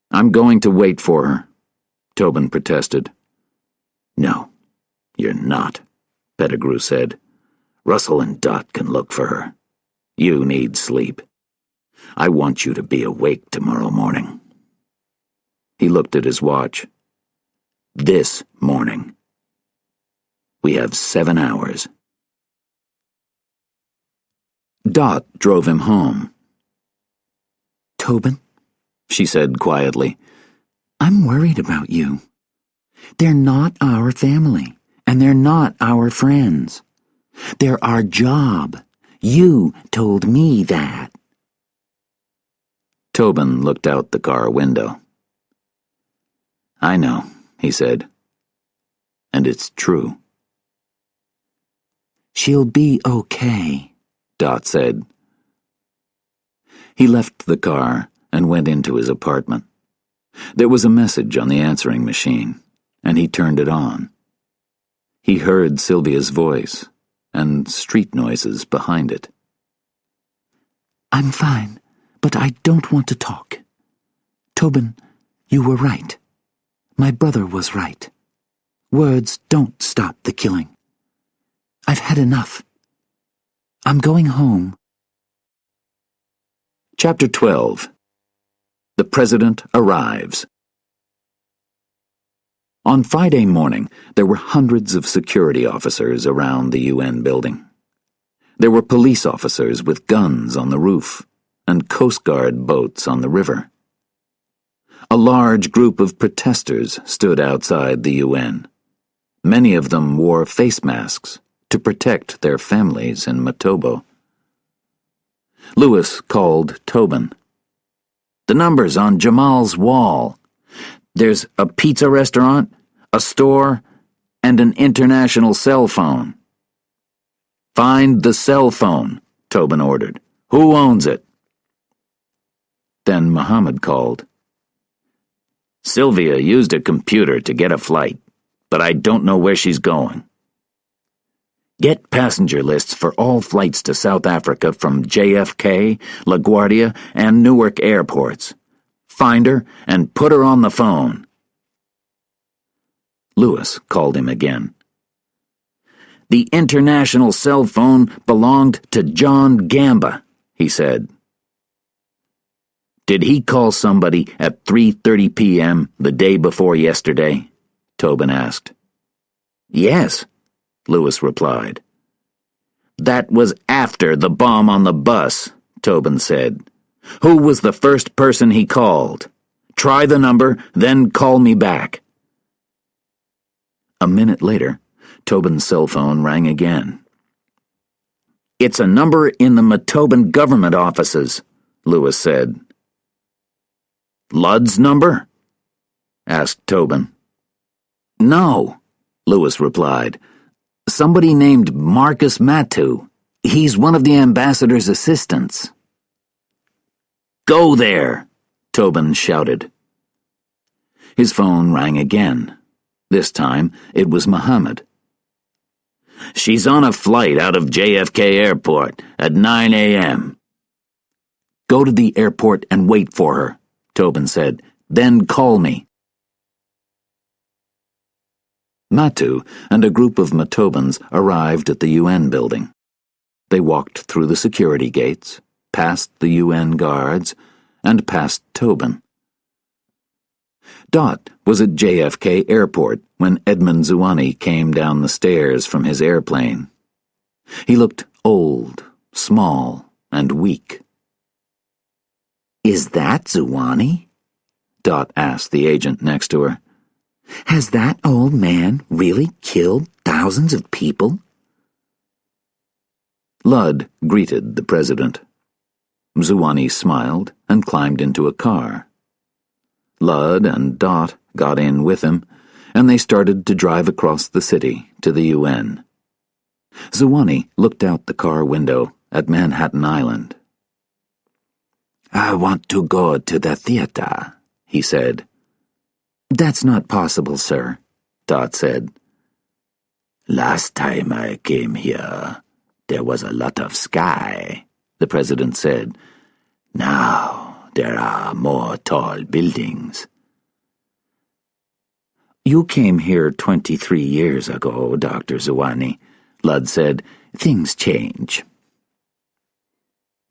"I'm going to wait for her," Tobin protested. "No, you're not," Pettigrew said. "Russell and Dot can look for her. You need sleep. I want you to be awake tomorrow morning." He looked at his watch. "This morning. We have 7 hours." Dot drove him home. "Tobin," she said quietly, "I'm worried about you. They're not our family, and they're not our friends. They're our job. You told me that." Tobin looked out the car window. "I know," he said. "And it's true." "She'll be okay," Dot said. He left the car and went into his apartment. There was a message on the answering machine, and he turned it on. He heard Sylvia's voice and street noises behind it. "I'm fine, but I don't want to talk. Tobin, you were right. My brother was right. Words don't stop the killing. I've had enough. I'm going home." Chapter 12. The President Arrives. On Friday morning, there were hundreds of security officers around the UN building. There were police officers with guns on the roof and Coast Guard boats on the river. A large group of protesters stood outside the UN. Many of them wore face masks to protect their families in Matobo. Lewis called Tobin. "The number's on Jamal's wall. There's a pizza restaurant, a store, and an international cell phone." "Find the cell phone," Tobin ordered. "Who owns it?" Then Muhammad called. "Sylvia used a computer to get a flight, but I don't know where she's going. Get passenger lists for all flights to South Africa from JFK, LaGuardia, and Newark airports. Find her and put her on the phone." Lewis called him again. "The international cell phone belonged to John Gamba," he said. "Did he call somebody at 3:30 p.m. the day before yesterday?" Tobin asked. "Yes," Lewis replied. "That was after the bomb on the bus," Tobin said. "Who was the first person he called? Try the number, then call me back." A minute later, Tobin's cell phone rang again. "It's a number in the Matoban government offices," Lewis said. "Ludd's number?" asked Tobin. "No," Lewis replied. "Somebody named Marcus Matu. He's one of the ambassador's assistants." "Go there," Tobin shouted. His phone rang again. This time it was Muhammad. She's on a flight out of JFK Airport at 9 a.m. Go to the airport and wait for her, Tobin said. Then call me. Matu and a group of Matobans arrived at the UN building. They walked through the security gates, past the UN guards, and past Tobin. Dot was at JFK Airport when Edmund Zwane came down the stairs from his airplane. He looked old, small, and weak. "Is that Zwane?" Dot asked the agent next to her. "Has that old man really killed thousands of people?" Ludd greeted the president. Zwane smiled and climbed into a car. Ludd and Dot got in with him, and they started to drive across the city to the UN. Zwane looked out the car window at Manhattan Island. "I want to go to the theater," he said. "That's not possible, sir," Dot said. "Last time I came here, there was a lot of sky," the president said. "Now there are more tall buildings." "You came here 23 years ago, Dr. Zwane," Ludd said. "Things change."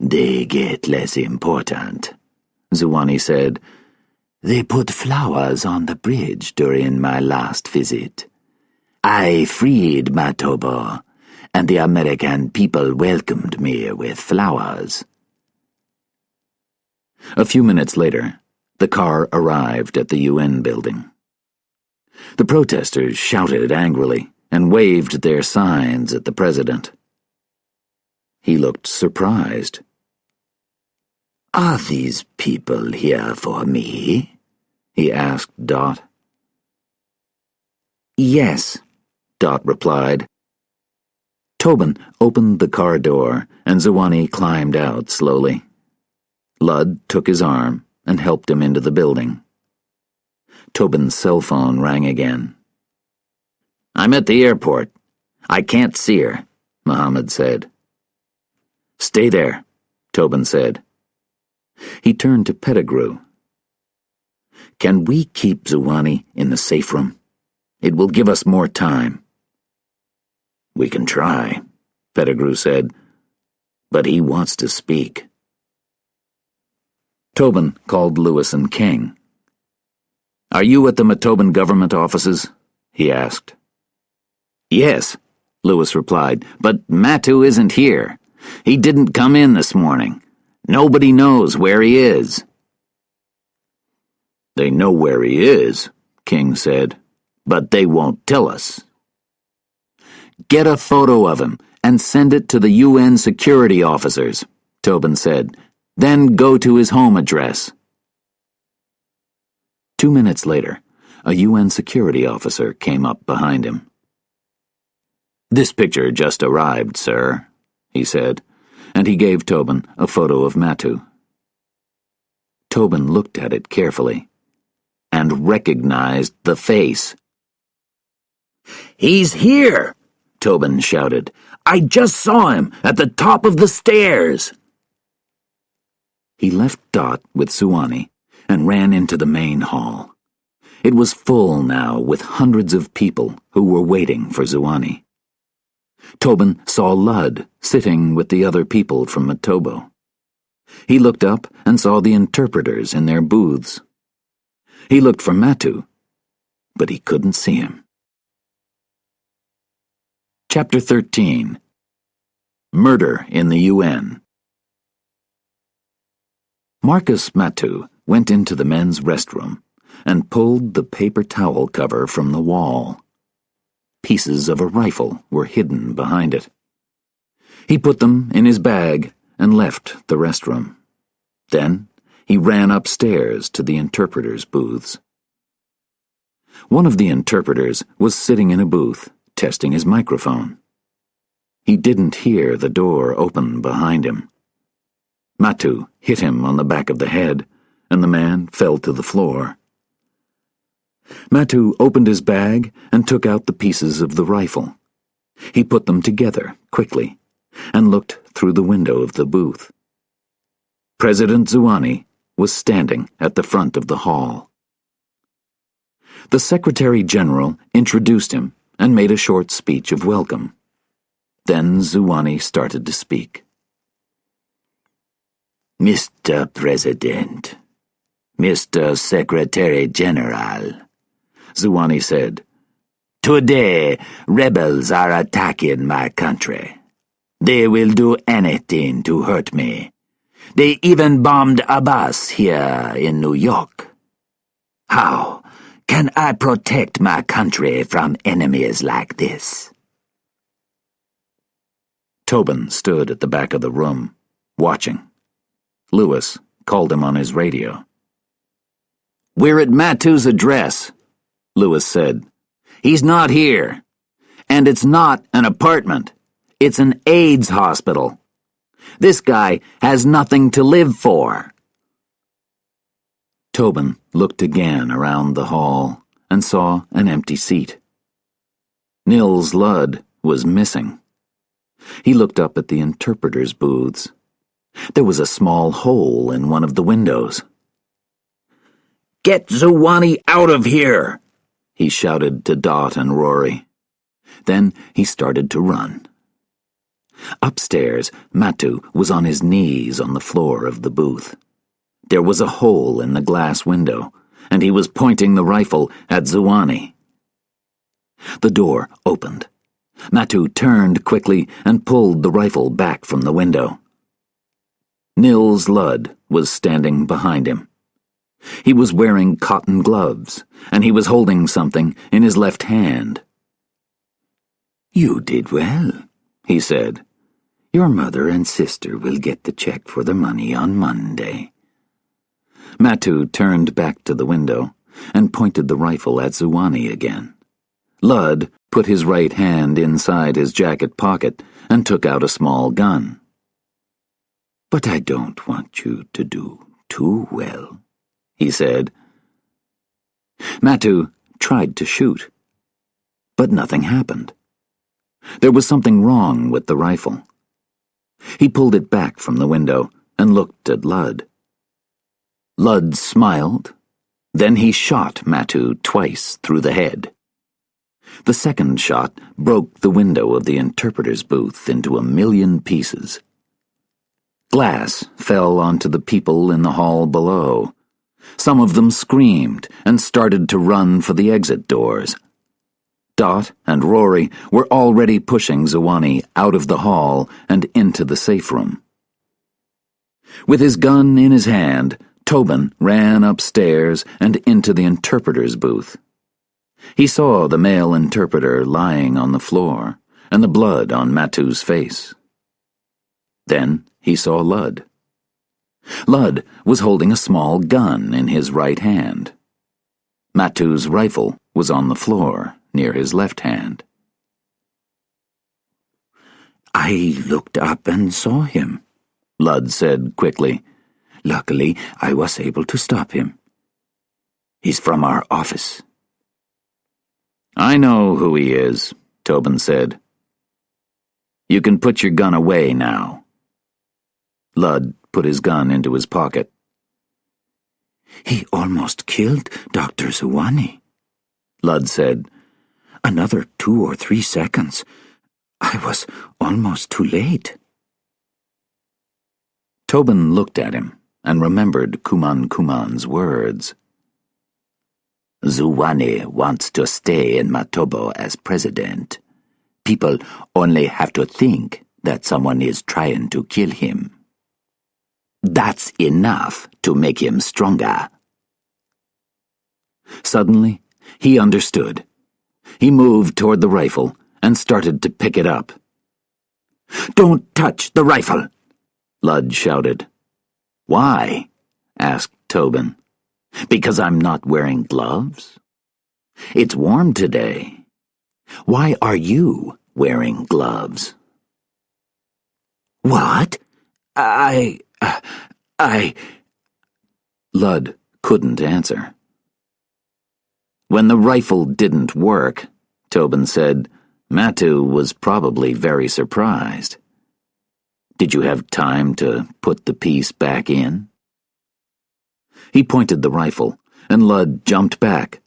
"They get less important," Zwane said. "They put flowers on the bridge during my last visit. I freed Matobo, and the American people welcomed me with flowers." A few minutes later, the car arrived at the UN building. The protesters shouted angrily and waved their signs at the president. He looked surprised. "Are these people here for me?" he asked Dot. "Yes," Dot replied. Tobin opened the car door, and Zwane climbed out slowly. Ludd took his arm and helped him into the building. Tobin's cell phone rang again. I'm at the airport. I can't see her, Mohammed said. "Stay there," Tobin said. He turned to Pettigrew. "Can we keep Zwane in the safe room? It will give us more time." "We can try," Pettigrew said, "but he wants to speak." Tobin called Lewis and King. "Are you at the Matoban government offices?" he asked. "Yes," Lewis replied, "but Matu isn't here. He didn't come in this morning. Nobody knows where he is." "They know where he is," King said, "but they won't tell us." "Get a photo of him and send it to the UN security officers," Tobin said. "Then go to his home address." 2 minutes later, a UN security officer came up behind him. "This picture just arrived, sir," he said, and he gave Tobin a photo of Matu. Tobin looked at it carefully and recognized the face. "He's here!" Tobin shouted. "I just saw him at the top of the stairs!" He left Dot with Zwane and ran into the main hall. It was full now with hundreds of people who were waiting for Zwane. Tobin saw Ludd sitting with the other people from Matobo. He looked up and saw the interpreters in their booths. He looked for Matu, but he couldn't see him. Chapter 13. Murder in the UN. Marcus Matu went into the men's restroom and pulled the paper towel cover from the wall. Pieces of a rifle were hidden behind it. He put them in his bag and left the restroom. Then he ran upstairs to the interpreters' booths. One of the interpreters was sitting in a booth, testing his microphone. He didn't hear the door open behind him. Matu hit him on the back of the head, and the man fell to the floor. Matu opened his bag and took out the pieces of the rifle. He put them together quickly and looked through the window of the booth. President Zuani was standing at the front of the hall. The Secretary General introduced him and made a short speech of welcome. Then Zuani started to speak. Mr. President, Mr. Secretary General, Zuani said, today rebels are attacking my country. They will do anything to hurt me. They even bombed a bus here in New York. How can I protect my country from enemies like this? Tobin stood at the back of the room, watching. Lewis called him on his radio. We're at Matu's address, Lewis said. He's not here. And it's not an apartment. It's an AIDS hospital. This guy has nothing to live for. Tobin looked again around the hall and saw an empty seat. Nils Ludd was missing. He looked up at the interpreter's booths. There was a small hole in one of the windows. Get Zuani out of here, he shouted to Dot and Rory. Then he started to run. Upstairs, Matu was on his knees on the floor of the booth. There was a hole in the glass window, and he was pointing the rifle at Zuani. The door opened. Matu turned quickly and pulled the rifle back from the window. Nils Ludd was standing behind him. He was wearing cotton gloves, and he was holding something in his left hand. "You did well," he said. "Your mother and sister will get the check for the money on Monday." Matu turned back to the window and pointed the rifle at Zuani again. Ludd put his right hand inside his jacket pocket and took out a small gun. "But I don't want you to do too well," he said. Matu tried to shoot, but nothing happened. There was something wrong with the rifle. He pulled it back from the window and looked at Ludd. Ludd smiled. Then he shot Matu twice through the head. The second shot broke the window of the interpreter's booth into 1,000,000 pieces. Glass fell onto the people in the hall below. Some of them screamed and started to run for the exit doors. Dot and Rory were already pushing Zuani out of the hall and into the safe room. With his gun in his hand, Tobin ran upstairs and into the interpreter's booth. He saw the male interpreter lying on the floor and the blood on Matu's face. Then he saw Ludd. Ludd was holding a small gun in his right hand. Matu's rifle was on the floor near his left hand. "I looked up and saw him," Ludd said quickly. "Luckily, I was able to stop him. He's from our office." "I know who he is," Tobin said. "You can put your gun away now." Ludd put his gun into his pocket. "He almost killed Dr. Zuani," Ludd said. "Another 2 or 3 seconds. I was almost too late." Tobin looked at him and remembered Kuman's words. Zuani wants to stay in Matobo as president. People only have to think that someone is trying to kill him. That's enough to make him stronger. Suddenly, he understood. He moved toward the rifle and started to pick it up. "Don't touch the rifle!" Ludd shouted. "Why?" asked Tobin. "Because I'm not wearing gloves? It's warm today. Why are you wearing gloves?" "What? I... Ludd couldn't answer. "When the rifle didn't work," Tobin said, Matu was probably very surprised. Did you have time to put the piece back in? He pointed the rifle, and Ludd jumped back.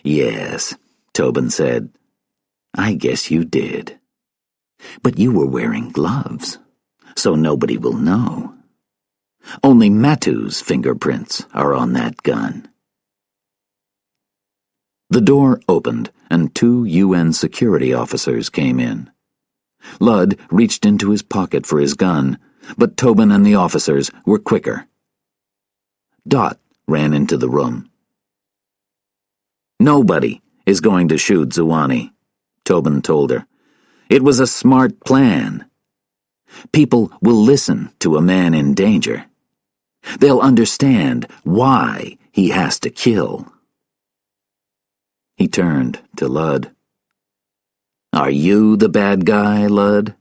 Yes, Tobin said. I guess you did. But you were wearing gloves, so nobody will know. Only Matu's fingerprints are on that gun. The door opened, and 2 UN security officers came in. Ludd reached into his pocket for his gun, but Tobin and the officers were quicker. Dot ran into the room. Nobody is going to shoot Zuani, Tobin told her. It was a smart plan. People will listen to a man in danger. They'll understand why he has to kill. He turned to Ludd. Are you the bad guy, Ludd?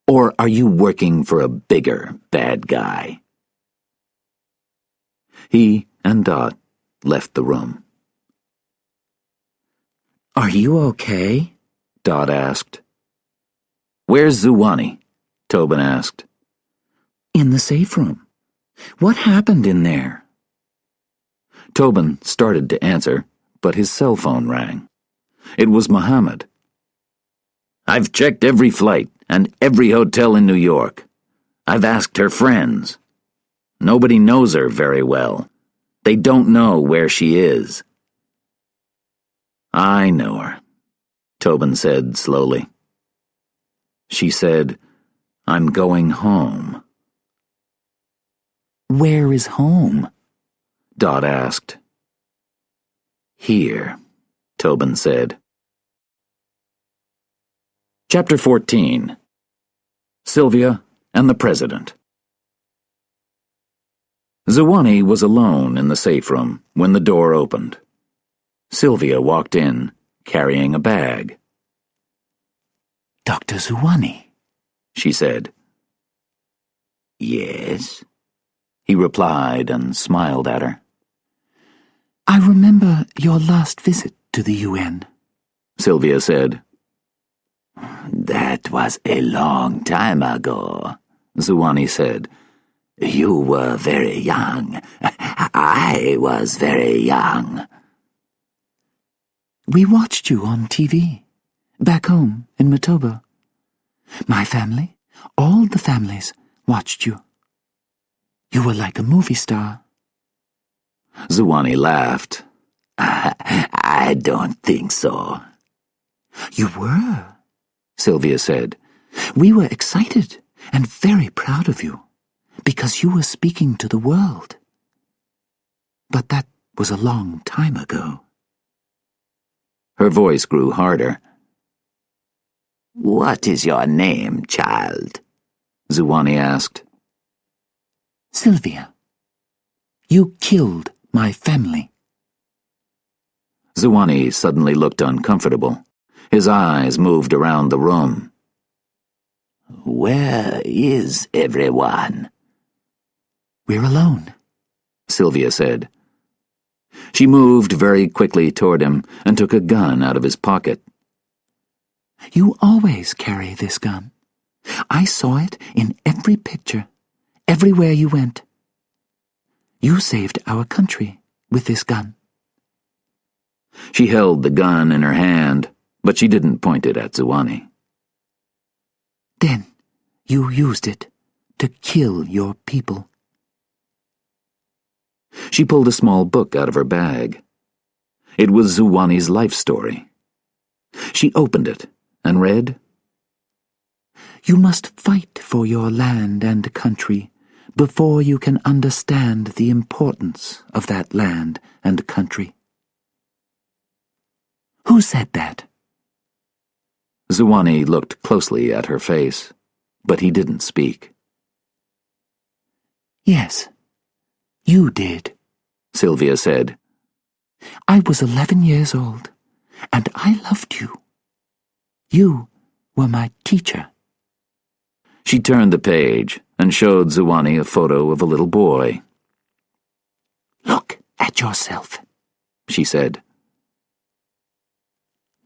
Or are you working for a bigger bad guy? He and Dot left the room. Are you okay? Dot asked. Where's Zuani? Tobin asked. In the safe room. What happened in there? Tobin started to answer, but his cell phone rang. It was Mohammed. I've checked every flight and every hotel in New York. I've asked her friends. Nobody knows her very well. They don't know where she is. I know her, Tobin said slowly. She said, I'm going home. Where is home? Dot asked. Here, Tobin said. Chapter 14. Sylvia and the President. Zuani was alone in the safe room when the door opened. Sylvia walked in, carrying a bag. Dr. Zuani, she said. Yes, he replied and smiled at her. I remember your last visit to the UN, Sylvia said. That was a long time ago, Zuani said. You were very young. I was very young. We watched you on TV, back home in Matoba. My family, all the families, watched you. You were like a movie star. Zuani laughed. I don't think so. You were, Sylvia said. We were excited and very proud of you, because you were speaking to the world. But that was a long time ago. Her voice grew harder. What is your name, child? Zuani asked. Sylvia. You killed my family. Zuani suddenly looked uncomfortable. His eyes moved around the room. Where is everyone? We're alone, Sylvia said. She moved very quickly toward him and took a gun out of his pocket. You always carry this gun. I saw it in every picture, everywhere you went. You saved our country with this gun. She held the gun in her hand, but she didn't point it at Zuani. Then you used it to kill your people. She pulled a small book out of her bag. It was Zuani's life story. She opened it and read, You must fight for your land and country before you can understand the importance of that land and country. Who said that? Zuani looked closely at her face, but he didn't speak. Yes, you did, Sylvia said. I was 11 years old, and I loved you. You were my teacher. She turned the page and showed Zuani a photo of a little boy. Look at yourself, she said.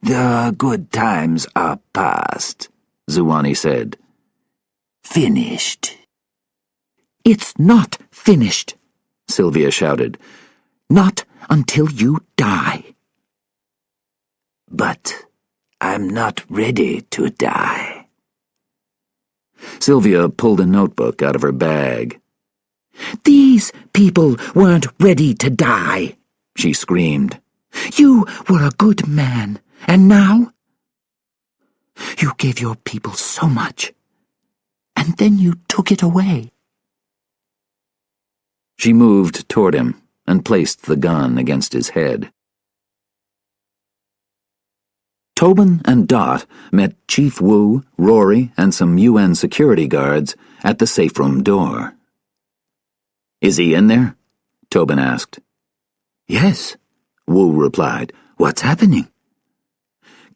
The good times are past, Zuwani said. Finished. It's not finished, Sylvia shouted. Not until you die. But I'm not ready to die. Sylvia pulled a notebook out of her bag. These people weren't ready to die, she screamed. You were a good man, and now? You gave your people so much, and then you took it away. She moved toward him and placed the gun against his head. Tobin and Dot met Chief Wu, Rory, and some UN security guards at the safe room door. Is he in there? Tobin asked. Yes, Wu replied. What's happening?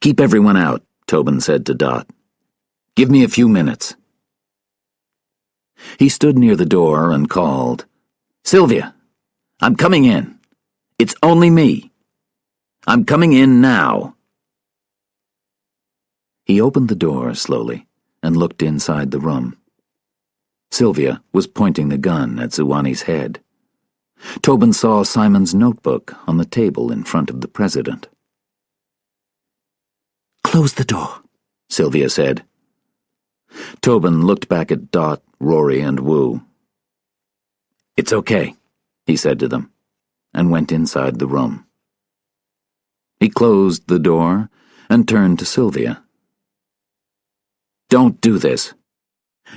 Keep everyone out, Tobin said to Dot. Give me a few minutes. He stood near the door and called, Sylvia, I'm coming in. It's only me. I'm coming in now. He opened the door slowly and looked inside the room. Sylvia was pointing the gun at Zuwani's head. Tobin saw Simon's notebook on the table in front of the president. Close the door, Sylvia said. Tobin looked back at Dot, Rory, and Wu. It's okay, he said to them, and went inside the room. He closed the door and turned to Sylvia. Don't do this.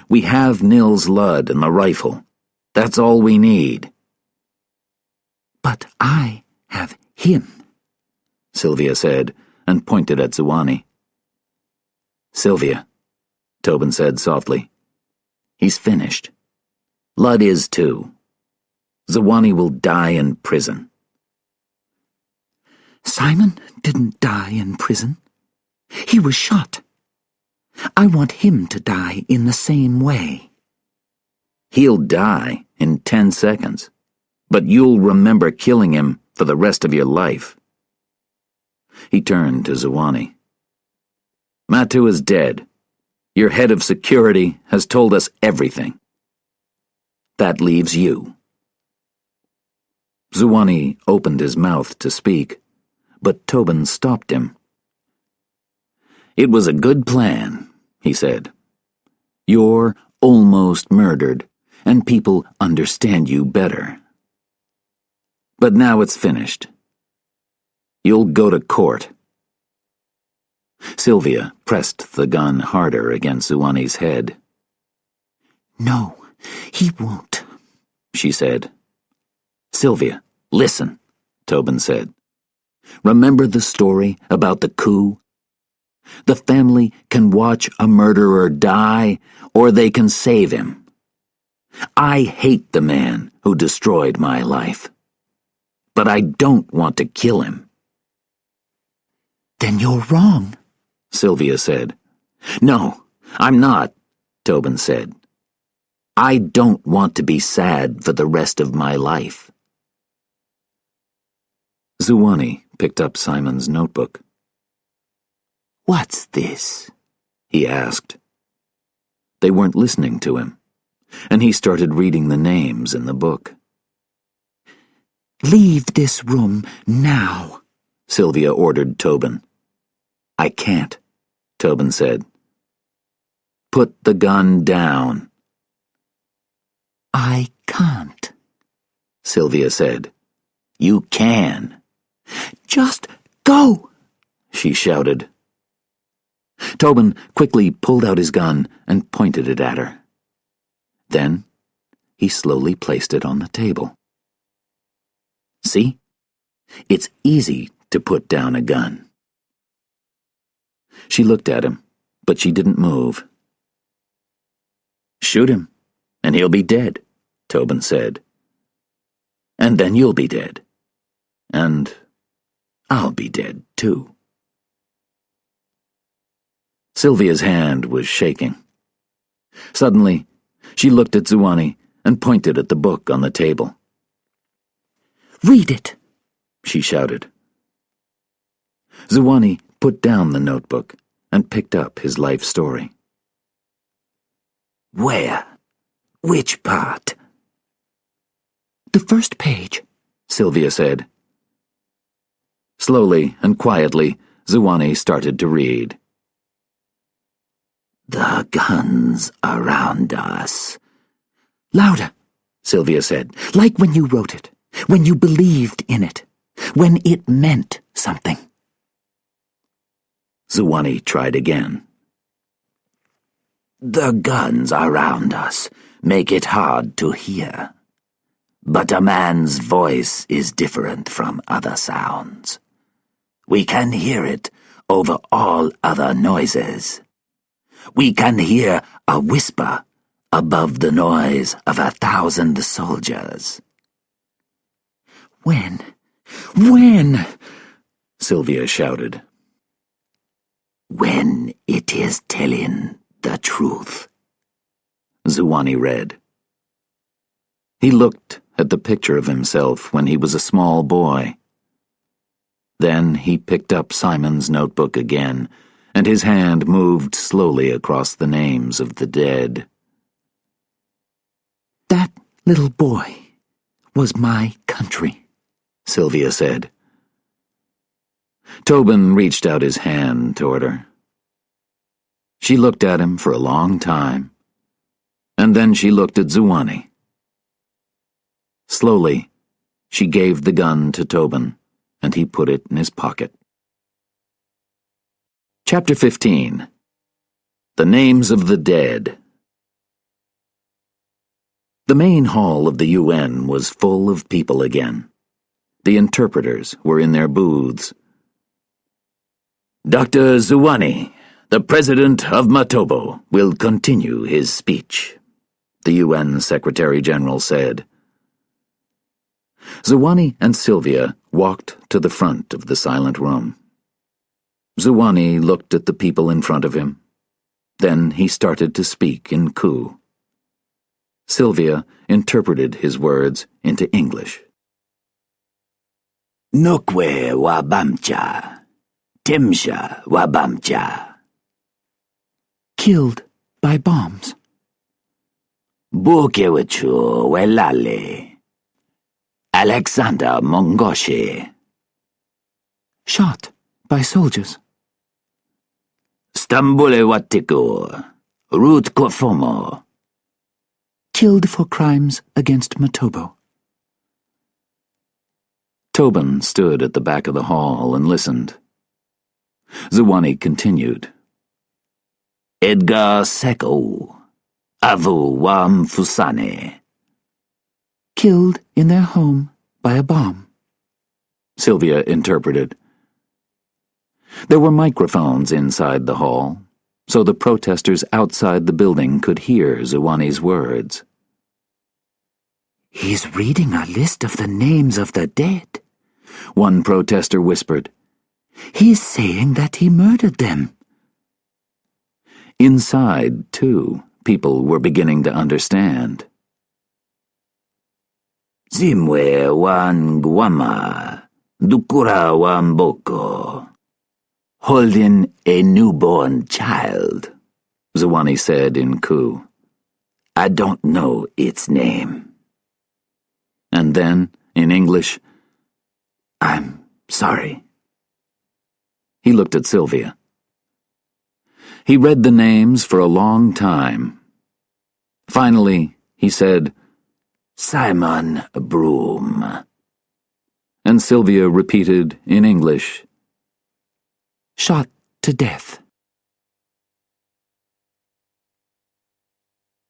We have Nils Ludd and the rifle. That's all we need. But I have him, Sylvia said, and pointed at Zuwani. Sylvia, Tobin said softly. He's finished. Ludd is too. Zuwani will die in prison. Simon didn't die in prison. He was shot. I want him to die in the same way. He'll die in 10 seconds, but you'll remember killing him for the rest of your life. He turned to Zuwani. Matu is dead. Your head of security has told us everything. That leaves you. Zuwani opened his mouth to speak, but Tobin stopped him. It was a good plan, he said. You're almost murdered, and people understand you better. But now it's finished. You'll go to court. Sylvia pressed the gun harder against Zuwani's head. No, he won't, she said. Sylvia, listen, Tobin said. Remember the story about the coup? The family can watch a murderer die, or they can save him. I hate the man who destroyed my life. But I don't want to kill him. Then you're wrong, Sylvia said. No, I'm not, Tobin said. I don't want to be sad for the rest of my life. Zuwani picked up Simon's notebook. What's this? He asked. They weren't listening to him, and he started reading the names in the book. Leave this room now, Sylvia ordered Tobin. I can't, Tobin said. Put the gun down. I can't, Sylvia said. You can. Just go, she shouted. Tobin quickly pulled out his gun and pointed it at her. Then he slowly placed it on the table. See? It's easy to put down a gun. She looked at him, but she didn't move. Shoot him, and he'll be dead, Tobin said. And then you'll be dead. And I'll be dead, too. Sylvia's hand was shaking. Suddenly, she looked at Zuwani and pointed at the book on the table. Read it, she shouted. Zuwani put down the notebook and picked up his life story. Where? Which part? The first page, Sylvia said. Slowly and quietly, Zuwani started to read. The guns around us. Louder, Sylvia said. like when you wrote it, when you believed in it, when it meant something. Zuwani tried again. The guns around us make it hard to hear. But a man's voice is different from other sounds. We can hear it over all other noises. We can hear a whisper above the noise of 1,000 soldiers. When? Sylvia shouted. When it is telling the truth. Zuwani read. He looked at the picture of himself when he was a small boy. Then he picked up Simon's notebook again, and his hand moved slowly across the names of the dead. That little boy was my country, Sylvia said. Tobin reached out his hand toward her. She looked at him for a long time, and then she looked at Zuwani. Slowly, she gave the gun to Tobin, and he put it in his pocket. Chapter 15. The Names of the Dead. The main hall of the UN was full of people again. The interpreters were in their booths. Dr. Zuwani, the president of Matobo, will continue his speech, the UN Secretary-General said. Zuwani and Sylvia walked to the front of the silent room. Zuwani looked at the people in front of him. Then he started to speak in Ku. Sylvia interpreted his words into English. Nukwe wabamcha. Timsha wabamcha. killed by bombs. Bukewachu welale. Alexander Mongoshe. Shot by soldiers. Stambule Watiku. Ruth Kofomo. Killed for crimes against Matobo. Tobin stood at the back of the hall and listened. Zuwani continued. Edgar Seko. Avu Wamfusane. Killed in their home by a bomb. Sylvia interpreted. There were microphones inside the hall, so the protesters outside the building could hear Zuwani's words. He's reading a list of the names of the dead, one protester whispered. He's saying that he murdered them. Inside, too, people were beginning to understand. Zimwe wan guama, dukura wan boko. Holding a newborn child, Zuwani said in Ku. I don't know its name. And then, in English, I'm sorry. He looked at Sylvia. He read the names for a long time. Finally, he said, Simon Broome. And Sylvia repeated in English, Shot to death.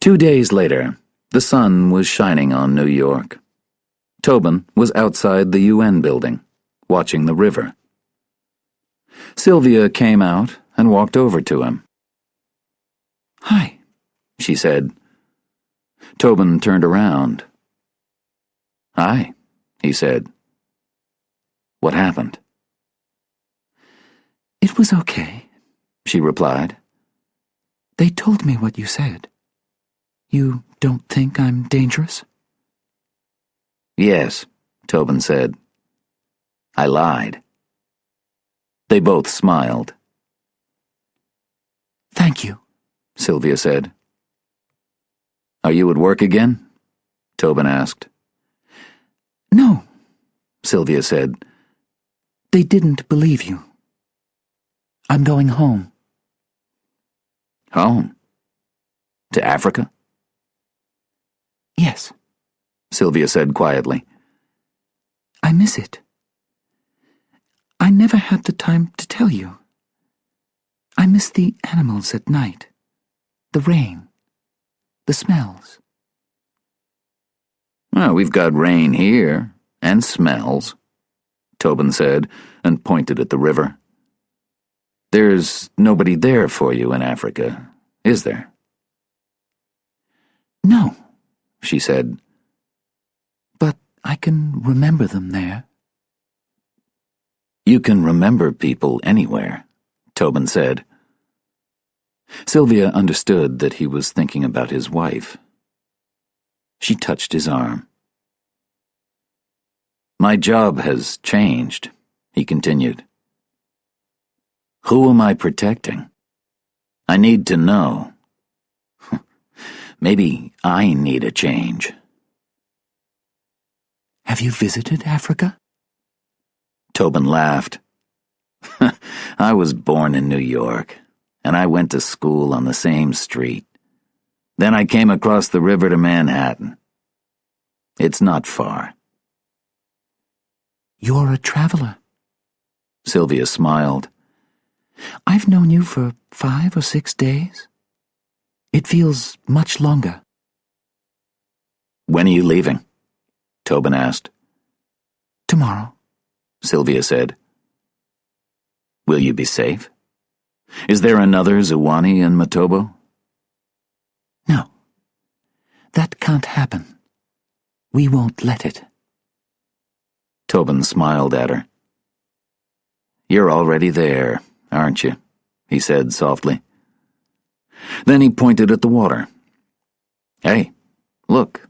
2 days later, the sun was shining on New York. Tobin was outside the UN building, watching the river. Sylvia came out and walked over to him. Hi, she said. Tobin turned around. Hi, he said. What happened? It was okay, she replied. They told me what you said. You don't think I'm dangerous? Yes, Tobin said. I lied. They both smiled. "Thank you," Sylvia said. "Are you at work again?" Tobin asked. "No," Sylvia said. "they didn't believe you. I'm going home." "Home? To Africa?" "Yes." Sylvia said quietly. "I miss it. I never had the time to tell you. I miss the animals at night, the rain, the smells." "Well, we've got rain here, and smells," Tobin said, and pointed at the river. "There's nobody there for you in Africa, is there?" "No," she said. "but I can remember them there." "You can remember people anywhere," Tobin said. Sylvia understood that he was thinking about his wife. She touched his arm. "My job has changed," he continued. "Who am I protecting? I need to know. Maybe I need a change." "Have you visited Africa?" Tobin laughed. "I was born in New York, and I went to school on the same street. Then I came across the river to Manhattan. It's not far." "You're a traveler." Sylvia smiled. "I've known you for 5 or 6 days. It feels much longer." "When are you leaving?" Tobin asked. "Tomorrow." Sylvia said. "Will you be safe? Is there another Zuwani in Matobo?" "No. That can't happen. We won't let it." Tobin smiled at her. "You're already there, aren't you?" he said softly. Then he pointed at the water. "Hey, look.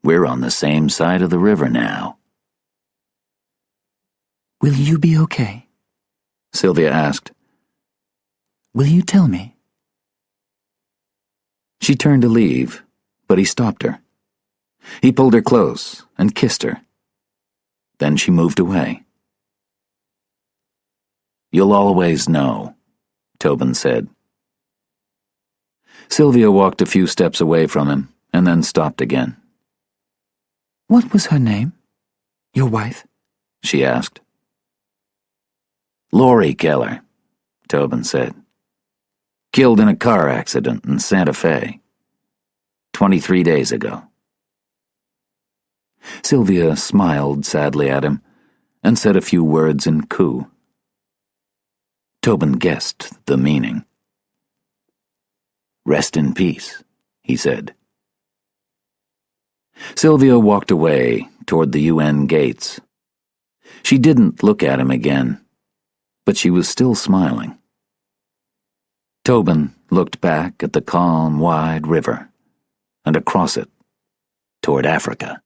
We're on the same side of the river now." "Will you be okay?" Sylvia asked. "Will you tell me?" She turned to leave, but he stopped her. He pulled her close and kissed her. Then she moved away. "You'll always know," Tobin said. Sylvia walked a few steps away from him and then stopped again. "What was her name? Your wife?" she asked. "Lori Keller," Tobin said. "Killed in a car accident in Santa Fe. 23 days ago." Sylvia smiled sadly at him and said a few words in Ku. Tobin guessed the meaning. "Rest in peace," he said. Sylvia walked away toward the UN gates. She didn't look at him again, but she was still smiling. Tobin looked back at the calm, wide river and across it toward Africa.